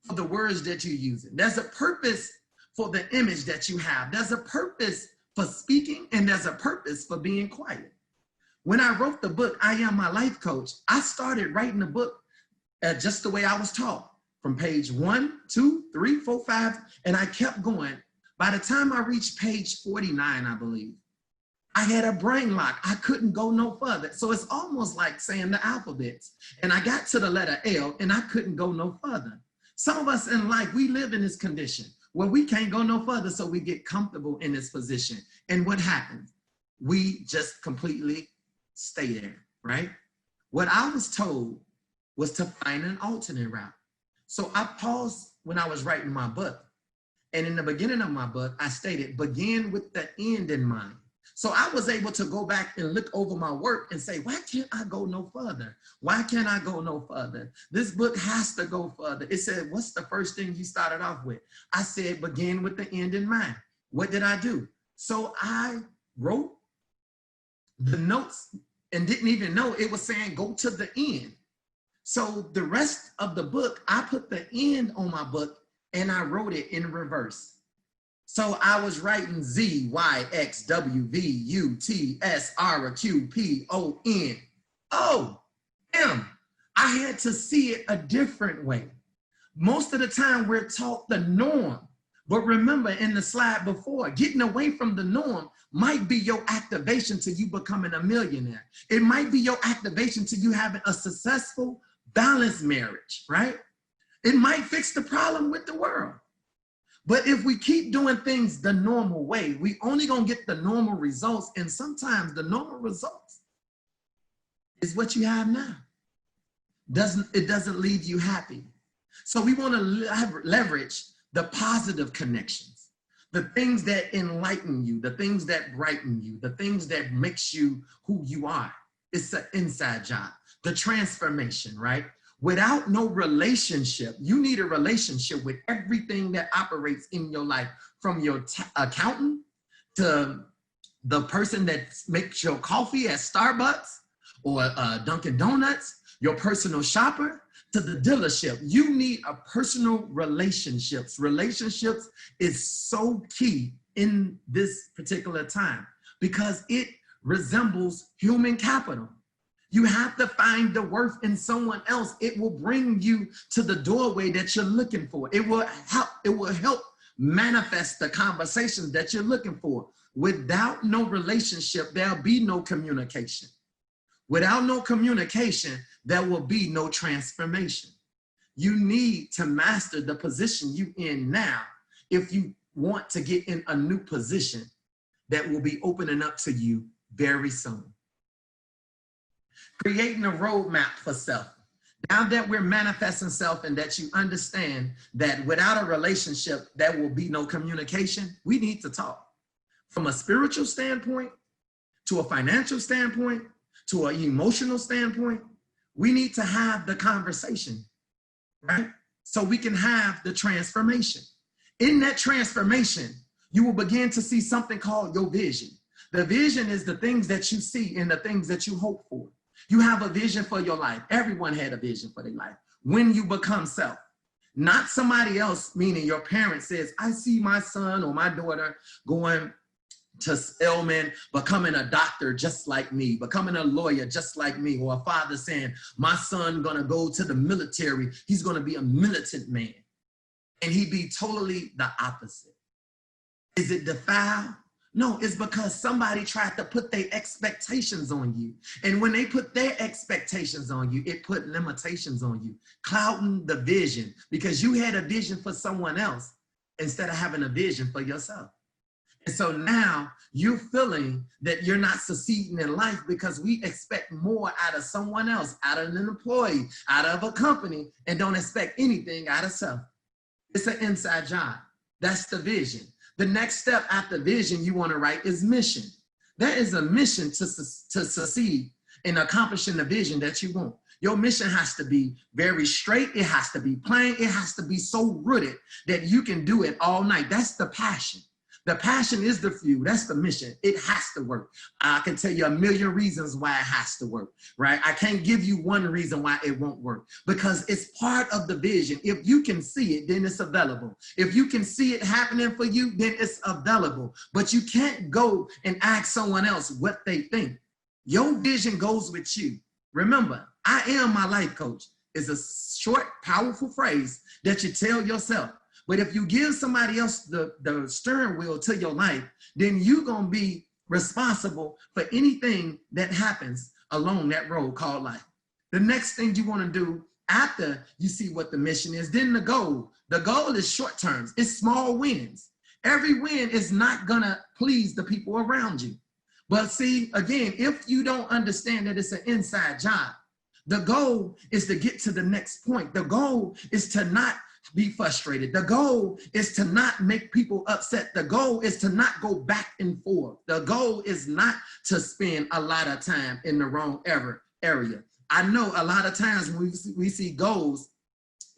for the words that you're using. There's a purpose for the image that you have. There's a purpose for speaking, and there's a purpose for being quiet. When I wrote the book, I Am My Life Coach, I started writing the book just the way I was taught, from page 1, 2, 3, 4, 5, and I kept going. By the time I reached page 49, I believe, I had a brain lock. I couldn't go no further. So it's almost like saying the alphabets. And I got to the letter L and I couldn't go no further. Some of us in life, we live in this condition where we can't go no further, so we get comfortable in this position. And what happens? We just completely stay there, right? What I was told was to find an alternate route. So I paused when I was writing my book. And in the beginning of my book, I stated, begin with the end in mind. So I was able to go back and look over my work and say, why can't I go no further? Why can't I go no further? This book has to go further. It said, what's the first thing you started off with? I said, begin with the end in mind. What did I do? So I wrote the notes and didn't even know it was saying go to the end. So the rest of the book, I put the end on my book and I wrote it in reverse. So I was writing Z, Y, X, W, V, U, T, S, R, Q, P, O, N. Oh, M. I had to see it a different way. Most of the time we're taught the norm. But remember in the slide before, getting away from the norm might be your activation to you becoming a millionaire. It might be your activation to you having a successful, balanced marriage, right? It might fix the problem with the world. But if we keep doing things the normal way, we only gonna get the normal results. And sometimes the normal results is what you have now. It doesn't leave you happy. So we wanna leverage the positive connections, the things that enlighten you, the things that brighten you, the things that makes you who you are. It's an inside job, the transformation, right? Without no relationship, you need a relationship with everything that operates in your life, from your accountant to the person that makes your coffee at Starbucks or Dunkin' Donuts, your personal shopper, to the dealership. You need a personal relationships. Relationships is so key in this particular time because it resembles human capital. You have to find the worth in someone else. It will bring you to the doorway that you're looking for. It will help manifest the conversations that you're looking for. Without no relationship, there'll be no communication. Without no communication, there will be no transformation. You need to master the position you're in now if you want to get in a new position that will be opening up to you very soon. Creating a roadmap for self. Now that we're manifesting self and that you understand that without a relationship, there will be no communication, we need to talk. From a spiritual standpoint, to a financial standpoint, to an emotional standpoint, we need to have the conversation, right? So we can have the transformation. In that transformation, you will begin to see something called your vision. The vision is the things that you see and the things that you hope for. You have a vision for your life. Everyone had a vision for their life. When you become self, not somebody else, meaning your parent says, I see my son or my daughter going to Spelman, becoming a doctor just like me, becoming a lawyer just like me, or a father saying, my son gonna go to the military, he's gonna be a militant man. And he be totally the opposite. Is it defiled? No, it's because somebody tried to put their expectations on you. And when they put their expectations on you, it put limitations on you, clouding the vision, because you had a vision for someone else instead of having a vision for yourself. And so now you're feeling that you're not succeeding in life because we expect more out of someone else, out of an employee, out of a company, and don't expect anything out of self. It's an inside job. That's the vision. The next step after vision you want to write is mission. There is a mission to succeed in accomplishing the vision that you want. Your mission has to be very straight. It has to be plain. It has to be so rooted that you can do it all night. That's the passion. The passion is the fuel. That's the mission. It has to work. I can tell you a million reasons why it has to work, right? I can't give you one reason why it won't work because it's part of the vision. If you can see it, then it's available. If you can see it happening for you, then it's available. But you can't go and ask someone else what they think. Your vision goes with you. Remember, I am my life coach. It's a short, powerful phrase that you tell yourself. But if you give somebody else the steering wheel to your life, then you're going to be responsible for anything that happens along that road called life. The next thing you want to do after you see what the mission is, then the goal. The goal is short terms. It's small wins. Every win is not going to please the people around you. But see, again, if you don't understand that it's an inside job, the goal is to get to the next point. The goal is to not be frustrated. The goal is to not make people upset. The goal is to not go back and forth. The goal is not to spend a lot of time in the wrong area. I know a lot of times when we see goals,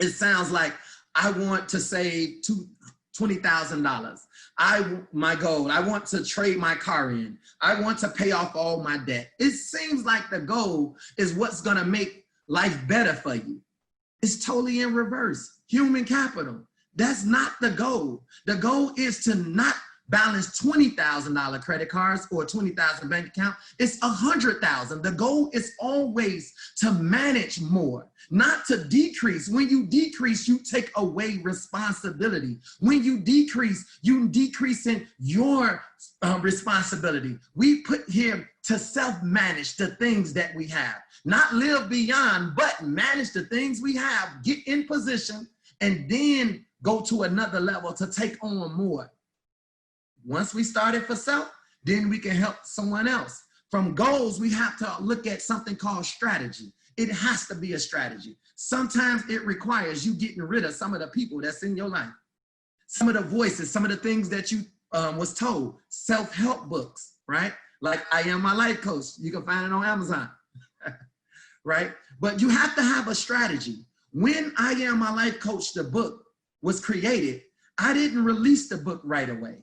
it sounds like I want to save $20,000. My goal, I want to trade my car in. I want to pay off all my debt. It seems like the goal is what's gonna make life better for you. It's totally in reverse. Human capital, that's not the goal. The goal is to not balance $20,000 credit cards or $20,000 bank account. It's $100,000. The goal is always to manage more, not to decrease. When you decrease, you take away responsibility. When you decrease, you decrease in your responsibility. We put here to self-manage the things that we have, not live beyond, but manage the things we have, get in position, and then go to another level to take on more. Once we started for self, then we can help someone else. From goals, we have to look at something called strategy. It has to be a strategy. Sometimes it requires you getting rid of some of the people that's in your life, some of the voices, some of the things that you was told, self-help books, right? Like I Am My Life Coach. You can find it on Amazon, right? But you have to have a strategy. When I Am My Life Coach, the book was created, I didn't release the book right away.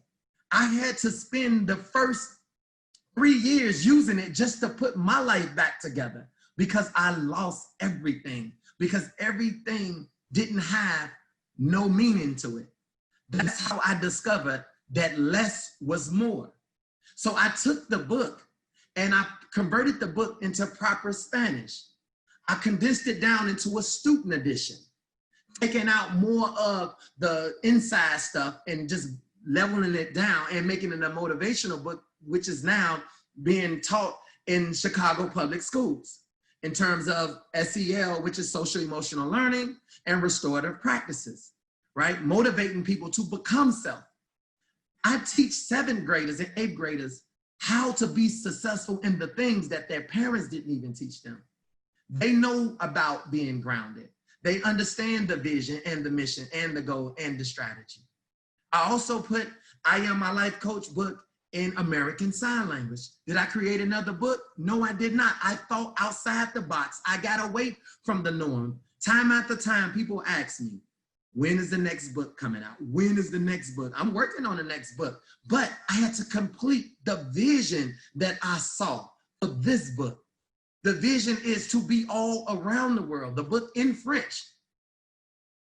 I had to spend the first 3 years using it just to put my life back together because I lost everything, because everything didn't have no meaning to it. That's how I discovered that less was more. So I took the book and I converted the book into proper Spanish. I condensed it down into a student edition, taking out more of the inside stuff and just leveling it down and making it a motivational book, which is now being taught in Chicago public schools in terms of SEL, which is social emotional learning, and restorative practices, right? Motivating people to become self. I teach 7th graders and 8th graders how to be successful in the things that their parents didn't even teach them. They know about being grounded. They understand the vision and the mission and the goal and the strategy. I also put I Am My Life Coach book in American Sign Language. Did I create another book? No, I did not. I thought outside the box. I got away from the norm. Time after time, people ask me, when is the next book coming out? When is the next book? I'm working on the next book, but I had to complete the vision that I saw of this book. The vision is to be all around the world. The book in French.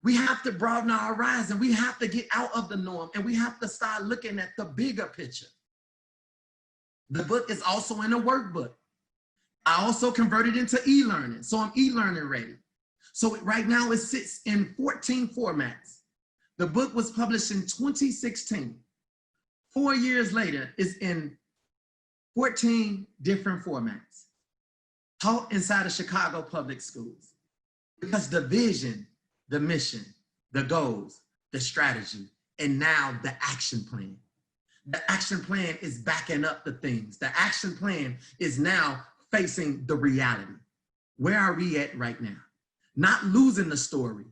We have to broaden our horizon. We have to get out of the norm and we have to start looking at the bigger picture. The book is also in a workbook. I also converted into e-learning, so I'm e-learning ready. So right now it sits in 14 formats. The book was published in 2016. 4 years later, it's in 14 different formats, taught inside of Chicago public schools. Because the vision, the mission, the goals, the strategy, and now the action plan. The action plan is backing up the things. The action plan is now facing the reality. Where are we at right now? Not losing the story,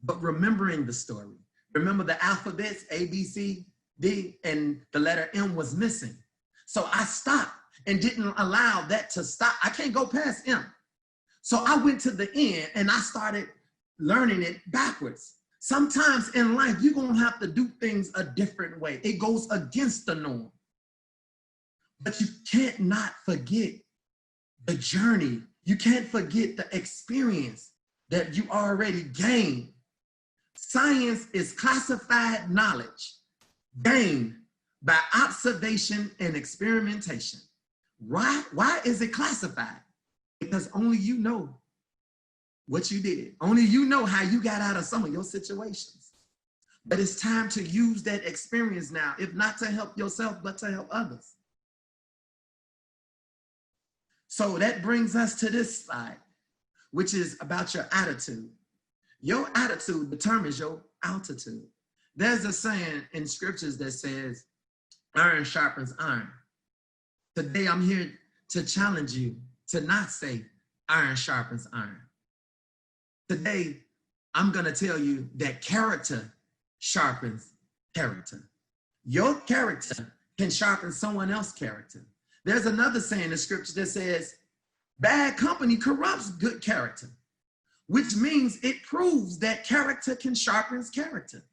but remembering the story. Remember the alphabets, A, B, C, D, and the letter M was missing. So I stopped and didn't allow that to stop. I can't go past M. So I went to the end and I started learning it backwards. Sometimes in life, you're gonna have to do things a different way. It goes against the norm. But you can't not forget the journey. You can't forget the experience that you already gained. Science is classified knowledge gained by observation and experimentation. Why is it classified? Because only you know what you did. Only you know how you got out of some of your situations. But it's time to use that experience now, if not to help yourself, but to help others. So that brings us to this slide, which is about your attitude. Your attitude determines your altitude. There's a saying in scriptures that says, iron sharpens iron. Today, I'm here to challenge you to not say iron sharpens iron. Today, I'm gonna tell you that character sharpens character. Your character can sharpen someone else's character. There's another saying in the scripture that says, bad company corrupts good character, which means it proves that character can sharpen character.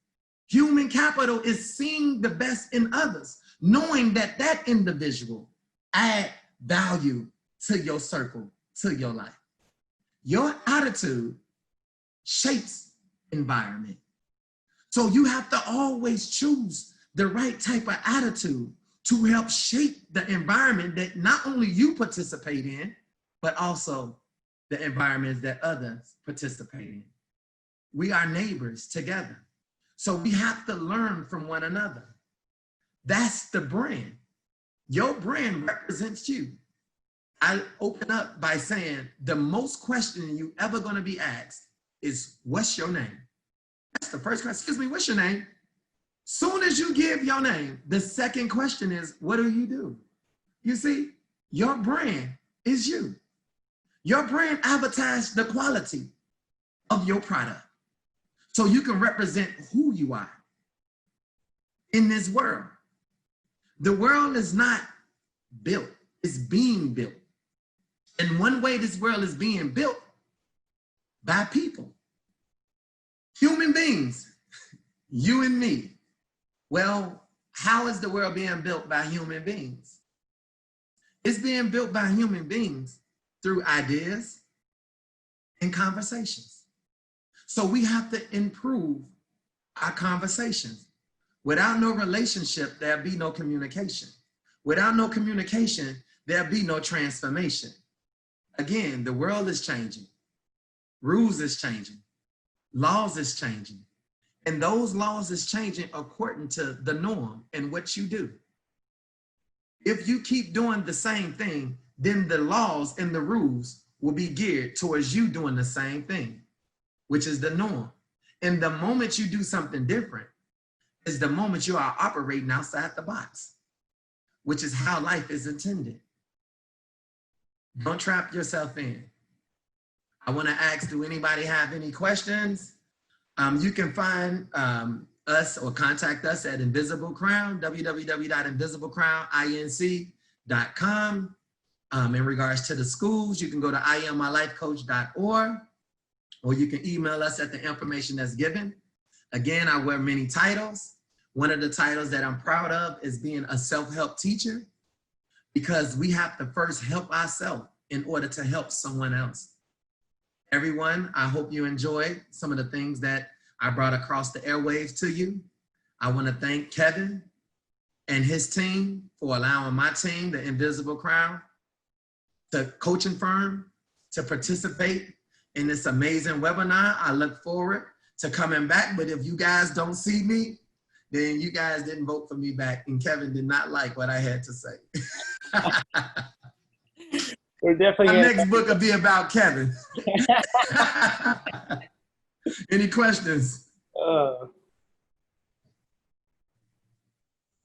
Human capital is seeing the best in others, knowing that that individual add value to your circle, to your life. Your attitude shapes environment. So you have to always choose the right type of attitude to help shape the environment that not only you participate in, but also the environments that others participate in. We are neighbors together. So we have to learn from one another. That's the brand. Your brand represents you. I open up by saying the most question you ever going to be asked is, what's your name? That's the first question. Excuse me, what's your name? Soon as you give your name, the second question is, what do you do? You see, your brand is you. Your brand advertises the quality of your product. So you can represent who you are in this world. The world is not built, it's being built. And one way this world is being built, by people, human beings, you and me. Well, how is the world being built by human beings? It's being built by human beings through ideas and conversations. So we have to improve our conversations. Without no relationship, there'll be no communication. Without no communication, there'll be no transformation. Again, the world is changing. Rules is changing. Laws is changing. And those laws is changing according to the norm and what you do. If you keep doing the same thing, then the laws and the rules will be geared towards you doing the same thing, which is the norm. And the moment you do something different is the moment you are operating outside the box, which is how life is intended. Don't trap yourself in. I want to ask, do anybody have any questions? You can find us or contact us at Invisible Crown, www.invisiblecrowninc.com. In regards to the schools, you can go to IamMyLifeCoach.org, or you can email us at the information that's given. Again, I wear many titles. One of the titles that I'm proud of is being a self-help teacher, because we have to first help ourselves in order to help someone else. Everyone, I hope you enjoyed some of the things that I brought across the airwaves to you. I want to thank Kevin and his team for allowing my team, the Invisible Crown, the coaching firm, to participate in this amazing webinar. I look forward to coming back, but if you guys don't see me, then you guys didn't vote for me back, and Kevin did not like what I had to say. We're definitely My next book will be about Kevin. Any questions? I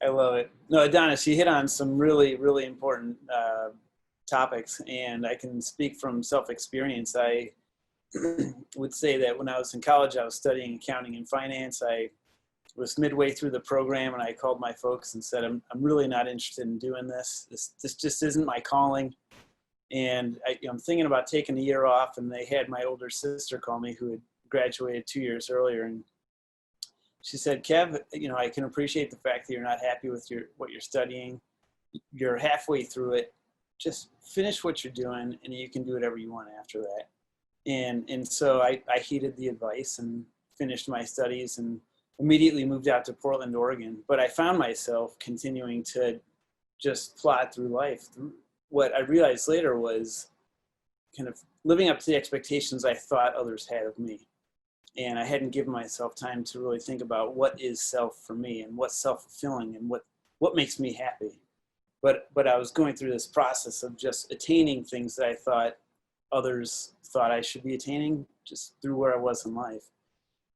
love it. No, Adonis, you hit on some really, really important topics, and I can speak from self-experience. I would say that when I was in college, I was studying accounting and finance. I was midway through the program, and I called my folks and said, I'm really not interested in doing this. This just isn't my calling. And I'm thinking about taking a year off, and they had my older sister call me, who had graduated 2 years earlier. And she said, Kev, I can appreciate the fact that you're not happy with what you're studying. You're halfway through it. Just finish what you're doing, and you can do whatever you want after that. And so I heeded the advice and finished my studies and immediately moved out to Portland, Oregon. But I found myself continuing to just plod through life. What I realized later was kind of living up to the expectations I thought others had of me. And I hadn't given myself time to really think about what is self for me and what's self-fulfilling and what makes me happy. But I was going through this process of just attaining things that I thought others thought I should be attaining, just through where I was in life.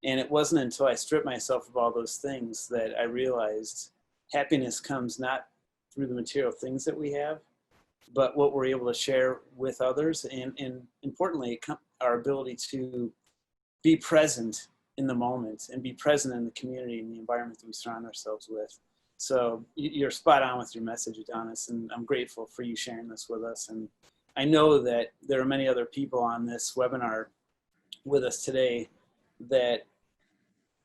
And it wasn't until I stripped myself of all those things that I realized happiness comes not through the material things that we have, but what we're able to share with others, and importantly, our ability to be present in the moment and be present in the community and the environment that we surround ourselves with. So you're spot on with your message, Adonis, and I'm grateful for you sharing this with us. And I know that there are many other people on this webinar with us today that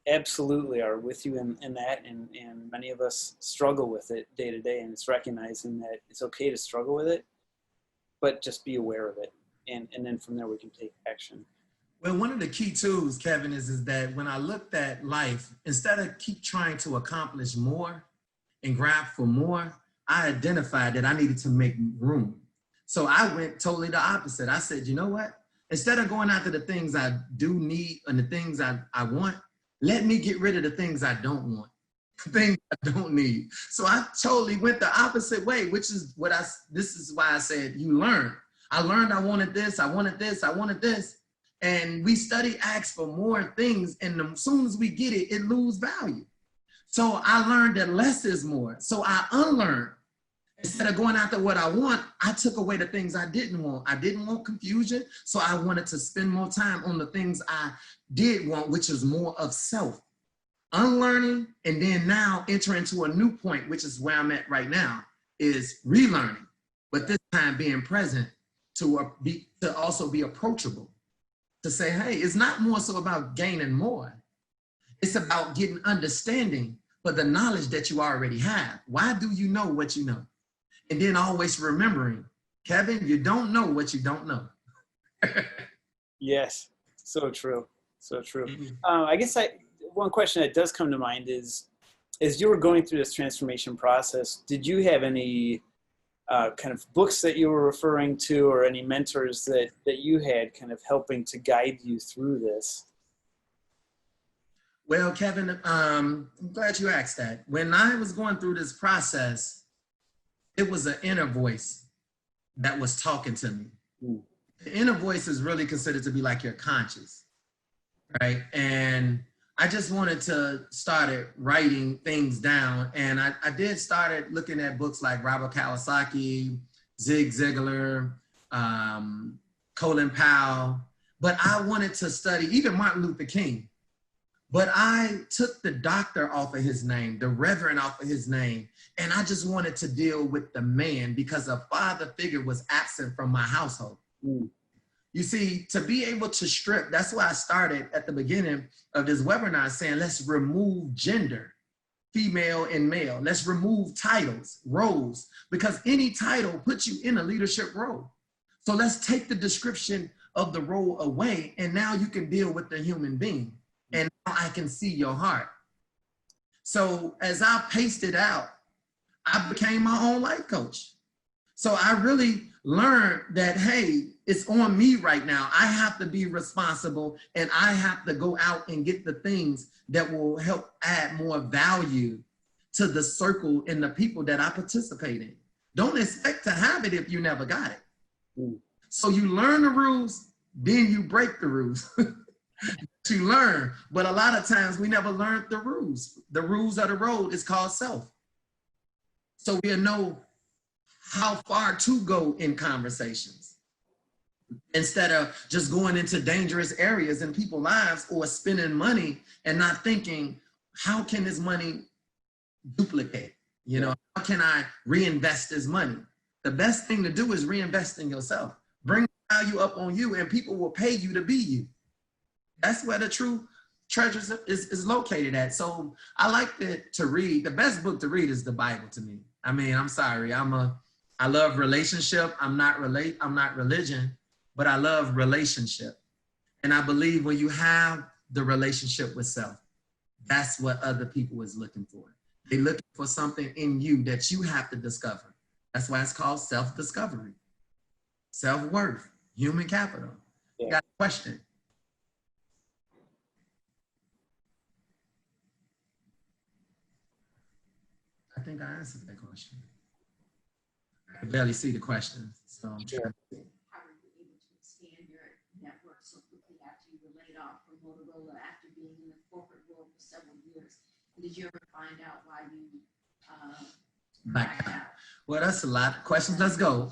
absolutely are with you in that, and many of us struggle with it day to day, and it's recognizing that it's okay to struggle with it, but just be aware of it, and then from there we can take action. Well, one of the key tools, Kevin, is that when I looked at life, instead of keep trying to accomplish more and grab for more, I identified that I needed to make room. So I went totally the opposite. I said, you know what? Instead of going after the things I do need and the things I want, let me get rid of the things I don't want, things I don't need. So I totally went the opposite way, which is this is why I said you learn. I learned I wanted this, I wanted this, I wanted this. And we ask for more things, and as soon as we get it, it loses value. So I learned that less is more. So I unlearned. Instead of going after what I want, I took away the things I didn't want. I didn't want confusion, so I wanted to spend more time on the things I did want, which is more of self. Unlearning, and then now enter into a new point, which is where I'm at right now, is relearning, but this time being present to also be approachable, to say, hey, it's not more so about gaining more. It's about getting understanding for the knowledge that you already have. Why do you know what you know? And then always remembering, Kevin, you don't know what you don't know. Yes, so true, so true. I guess one question that does come to mind is, as you were going through this transformation process, did you have any kind of books that you were referring to, or any mentors that you had kind of helping to guide you through this? Well, Kevin, I'm glad you asked that. When I was going through this process, it was an inner voice that was talking to me. Ooh. The inner voice is really considered to be like your conscious, right? And I just wanted to start writing things down. And I did started looking at books like Robert Kiyosaki, Zig Ziglar, Colin Powell, but I wanted to study even Martin Luther King. But I took the doctor off of his name, the reverend off of his name, and I just wanted to deal with the man because a father figure was absent from my household. Mm. You see, to be able to strip, that's why I started at the beginning of this webinar saying, let's remove gender, female and male. Let's remove titles, roles, because any title puts you in a leadership role. So let's take the description of the role away, and now you can deal with the human being. And now I can see your heart. So as I paced it out, I became my own life coach. So I really learned that, hey, it's on me right now. I have to be responsible, and I have to go out and get the things that will help add more value to the circle and the people that I participate in. Don't expect to have it if you never got it. Mm. So you learn the rules, then you break the rules. To learn, but a lot of times we never learned the rules. The rules of the road is called self. So we'll know how far to go in conversations instead of just going into dangerous areas in people's lives or spending money and not thinking, how can this money duplicate? You know, how can I reinvest this money? The best thing to do is reinvest in yourself. Bring value up on you, and people will pay you to be you. That's where the true treasure is located at. So I like to read. The best book to read is the Bible to me. I mean, I'm sorry. I love relationship. I'm not religion, but I love relationship. And I believe when you have the relationship with self, that's what other people is looking for. They're looking for something in you that you have to discover. That's why it's called self-discovery, self-worth, human capital. Yeah. You got a question? I think I answered that question. I can barely see the question, so I'm Sure. How were you able to expand your network so quickly after you were laid off from Motorola after being in the corporate world for several years? Did you ever find out why you backed out? Well, that's a lot of questions. Let's go.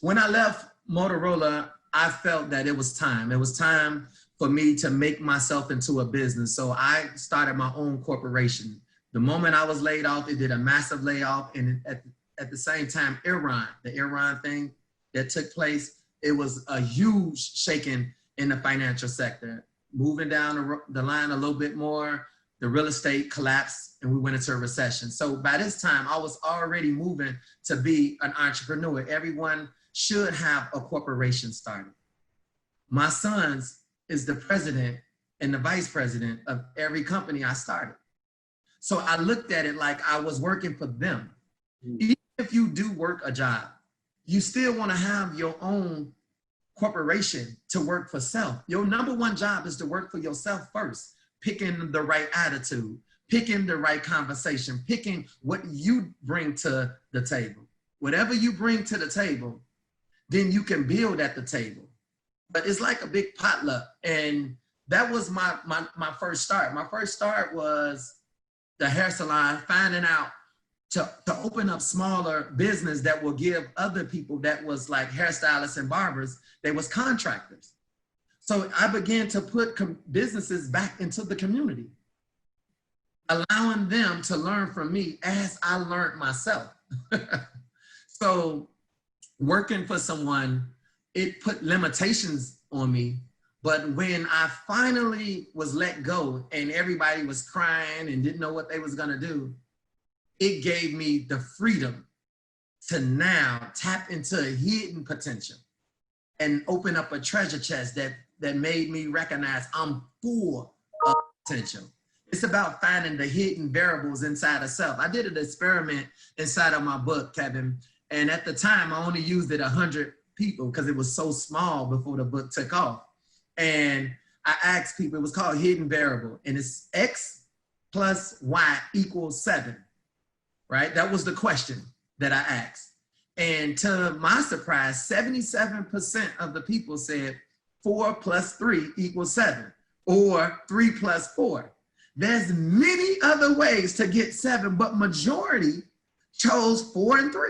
When I left Motorola, I felt that it was time. It was time for me to make myself into a business. So I started my own corporation. The moment I was laid off, it did a massive layoff. And at the same time, the Iran thing that took place, it was a huge shaking in the financial sector. moving down the line a little bit more, the real estate collapsed and we went into a recession. So by this time, I was already moving to be an entrepreneur. Everyone should have a corporation started. My son's is the president and the vice president of every company I started. So I looked at it like I was working for them. Even if you do work a job, you still want to have your own corporation to work for self. Your number one job is to work for yourself first, picking the right attitude, picking the right conversation, picking what you bring to the table. Whatever you bring to the table, then you can build at the table. But it's like a big potluck. And that was my first start. My first start was the hair salon, finding out to open up smaller business that will give other people that was like hairstylists and barbers, they was contractors. So I began to put businesses back into the community, allowing them to learn from me as I learned myself. So working for someone, it put limitations on me. But when I finally was let go and everybody was crying and didn't know what they was gonna do, it gave me the freedom to now tap into a hidden potential and open up a treasure chest that made me recognize I'm full of potential. It's about finding the hidden variables inside of self. I did an experiment inside of my book, Kevin, and at the time I only used it 100 people because it was so small before the book took off. And I asked people, it was called hidden variable, and it's X plus Y equals 7. Right? That was the question that I asked. And to my surprise, 77% of the people said 4 plus 3 equals 7, or 3 plus 4. There's many other ways to get 7, but majority chose 4 and 3,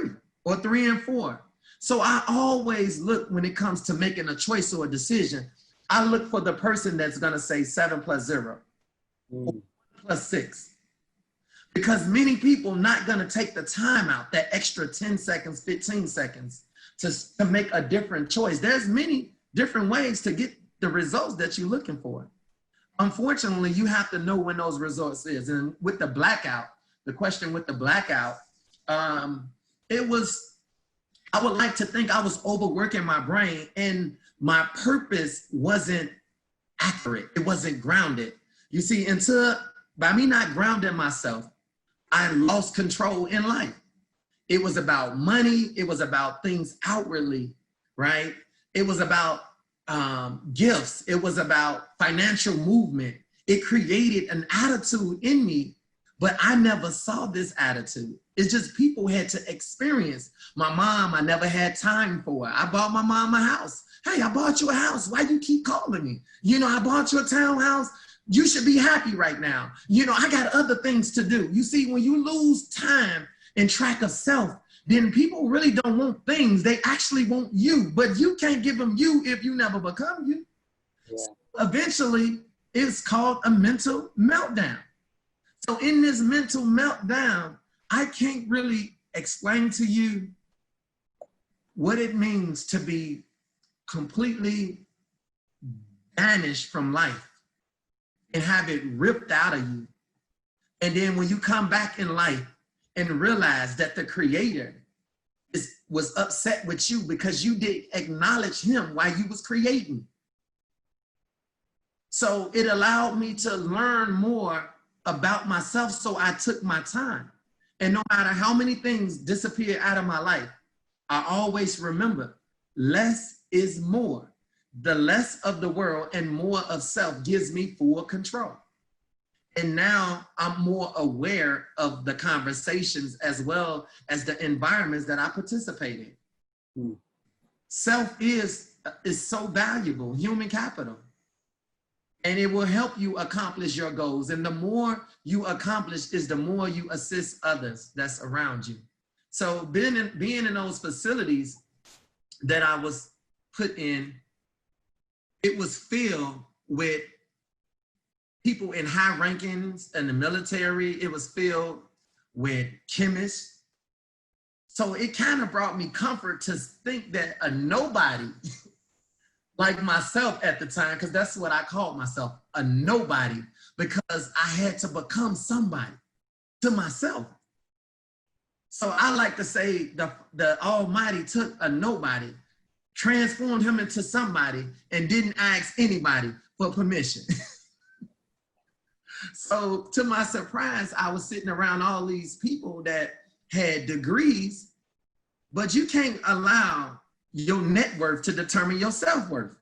or 3 and 4. So I always look, when it comes to making a choice or a decision, I look for the person that's gonna say 7 plus 0, or plus 6. Because many people not gonna take the time out, that extra 10 seconds, 15 seconds to make a different choice. There's many different ways to get the results that you're looking for. Unfortunately, you have to know when those results is. And with the blackout, the question with the blackout, it was, I would like to think I was overworking my brain and my purpose wasn't accurate. It wasn't grounded. You see, by me not grounding myself, I lost control in life. It was about money. It was about things outwardly, right? It was about gifts. It was about financial movement. It created an attitude in me, but I never saw this attitude. It's just people had to experience. My mom, I never had time for her. I bought my mom a house. Hey, I bought you a house. Why do you keep calling me? You know, I bought you a townhouse. You should be happy right now. You know, I got other things to do. You see, when you lose time and track of self, then people really don't want things. They actually want you, but you can't give them you if you never become you. Yeah. So eventually, it's called a mental meltdown. So in this mental meltdown, I can't really explain to you what it means to be completely banished from life and have it ripped out of you. And then when you come back in life and realize that the creator was upset with you because you didn't acknowledge him while you was creating. So it allowed me to learn more about myself, so I took my time. And no matter how many things disappear out of my life, I always remember less is more. The less of the world and more of self gives me full control. And now I'm more aware of the conversations as well as the environments that I participate in. Self is so valuable, human capital. And it will help you accomplish your goals. And the more you accomplish is the more you assist others that's around you. So being in those facilities that I was put in, it was filled with people in high rankings in the military. It was filled with chemists. So it kind of brought me comfort to think that a nobody like myself at the time, because that's what I called myself, a nobody, because I had to become somebody to myself. So I like to say the Almighty took a nobody, transformed him into somebody, and didn't ask anybody for permission. So to my surprise, I was sitting around all these people that had degrees, but you can't allow your net worth to determine your self-worth.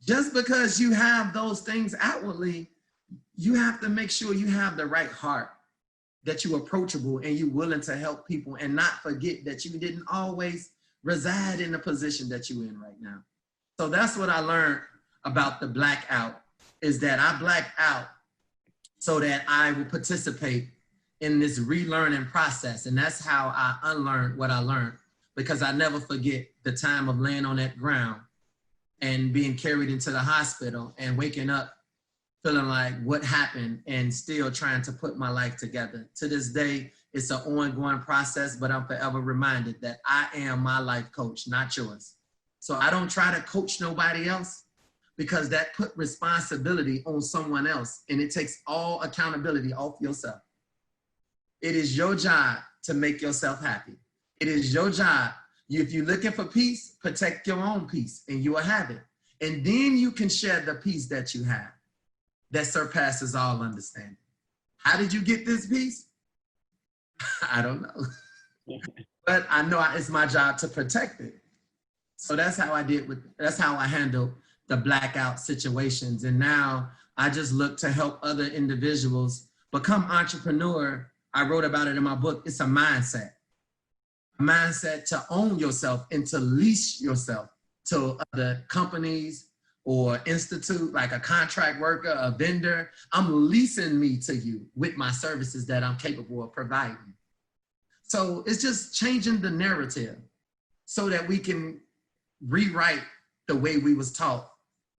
Just because you have those things outwardly, you have to make sure you have the right heart, that you're approachable and you're willing to help people, and not forget that you didn't always reside in the position that you're in right now. So that's what I learned about the blackout, is that I blacked out so that I will participate in this relearning process. And that's how I unlearned what I learned, because I never forget the time of laying on that ground and being carried into the hospital and waking up feeling like what happened, and still trying to put my life together. To this day, it's an ongoing process, but I'm forever reminded that I am my life coach, not yours. So I don't try to coach nobody else, because that put responsibility on someone else, and it takes all accountability off yourself. It is your job to make yourself happy. It is your job. If you're looking for peace, protect your own peace and you will have it. And then you can share the peace that you have that surpasses all understanding. How did you get this peace? I don't know. But I know it's my job to protect it. So that's how that's how I handle the blackout situations. And now I just look to help other individuals become entrepreneur. I wrote about it in my book. It's a mindset to own yourself and to lease yourself to other companies or institute, like a contract worker, a vendor. I'm leasing me to you with my services that I'm capable of providing. So it's just changing the narrative so that we can rewrite the way we was taught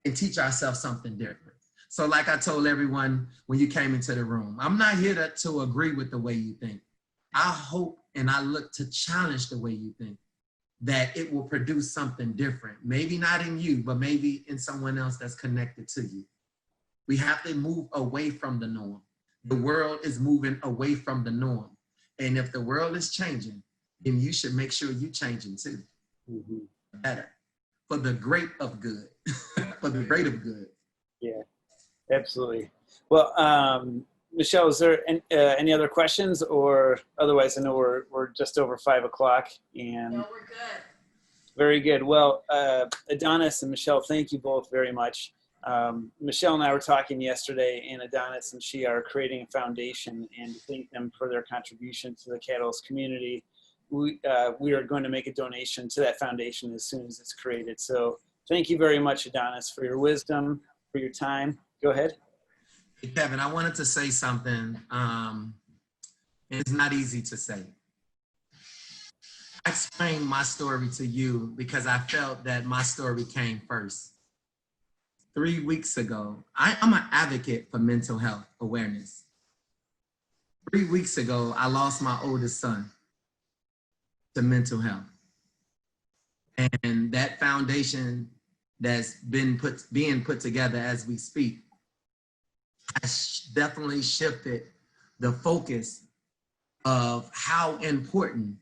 and teach ourselves something different. So like I told everyone when you came into the room, I'm not here to agree with the way you think. I hope and I look to challenge the way you think, that it will produce something different. Maybe not in you, but maybe in someone else that's connected to you. We have to move away from the norm. The world is moving away from the norm. And if the world is changing, then you should make sure you're changing too. Mm-hmm. Better. For the great of good. For the great of good. Yeah, absolutely. Well, Michelle, is there any other questions, or otherwise I know we're just over 5 o'clock and No, we're good. Very good. Well, Adonis and Michelle, thank you both very much. Michelle and I were talking yesterday, and Adonis and she are creating a foundation, and to thank them for their contribution to the Catalyst community. We are going to make a donation to that foundation as soon as it's created. So thank you very much, Adonis, for your wisdom, for your time. Go ahead. Hey, Kevin, I wanted to say something. It's not easy to say. I explained my story to you because I felt that my story came first. 3 weeks ago, I'm an advocate for mental health awareness. 3 weeks ago, I lost my oldest son to mental health. And that foundation that's being put together as we speak has definitely shifted the focus of how important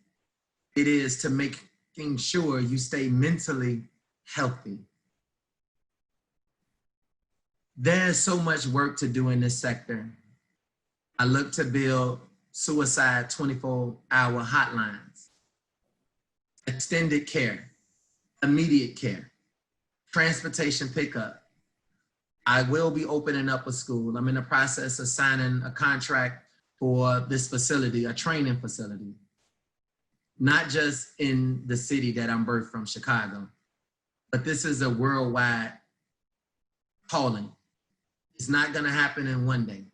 it is to making sure you stay mentally healthy. There's so much work to do in this sector. I look to build suicide 24-hour hotlines, extended care, immediate care, transportation pickup. I will be opening up a school. I'm in the process of signing a contract for this facility, a training facility, not just in the city that I'm birthed from, Chicago, but this is a worldwide calling. It's not gonna happen in one day,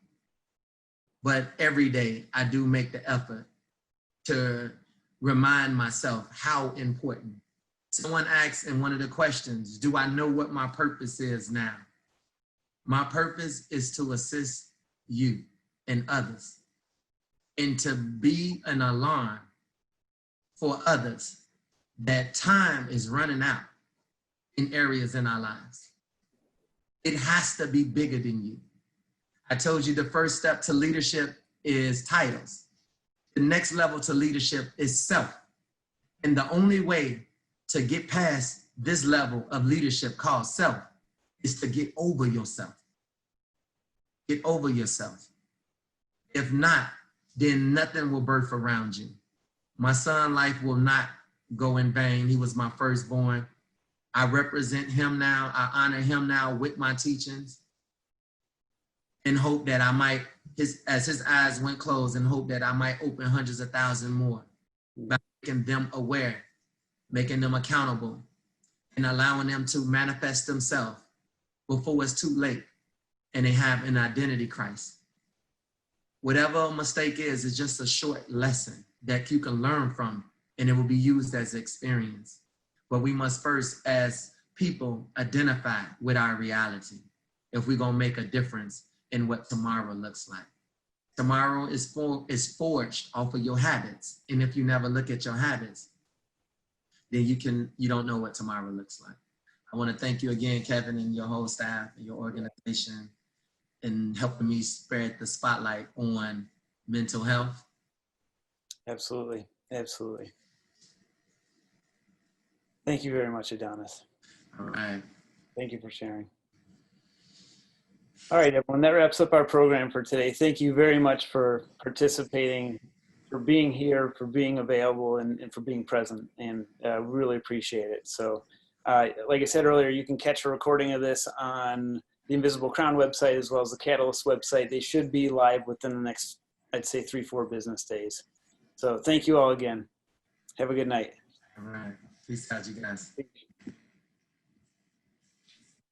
but every day I do make the effort to remind myself how important. Someone asked in one of the questions, do I know what my purpose is now? My purpose is to assist you and others, and to be an alarm for others that time is running out in areas in our lives. It has to be bigger than you. I told you the first step to leadership is titles. The next level to leadership is self. And the only way to get past this level of leadership called self is to get over yourself. Get over yourself. If not, then nothing will birth around you. My son's life will not go in vain. He was my firstborn. I represent him now. I honor him now with my teachings and hope that I might, as his eyes went closed, and hope that I might open hundreds of thousands more by making them aware, making them accountable, and allowing them to manifest themselves before it's too late and they have an identity crisis. Whatever a mistake is, it's just a short lesson that you can learn from, and it will be used as experience. But we must first, as people, identify with our reality if we're gonna make a difference in what tomorrow looks like. Tomorrow is forged off of your habits. And if you never look at your habits, then you don't know what tomorrow looks like. I wanna thank you again, Kevin, and your whole staff and your organization, and helping me spread the spotlight on mental health. Absolutely. Absolutely. Thank you very much, Adonis. All right. Thank you for sharing. All right, everyone, that wraps up our program for today. Thank you very much for participating, for being here, for being available, and for being present, and really appreciate it. So like I said earlier, you can catch a recording of this on the Invisible Crown website as well as the Catalyst website. They should be live within the next, I'd say, 3-4 business days. So thank you all again. Have a good night. All right. Peace out, you guys.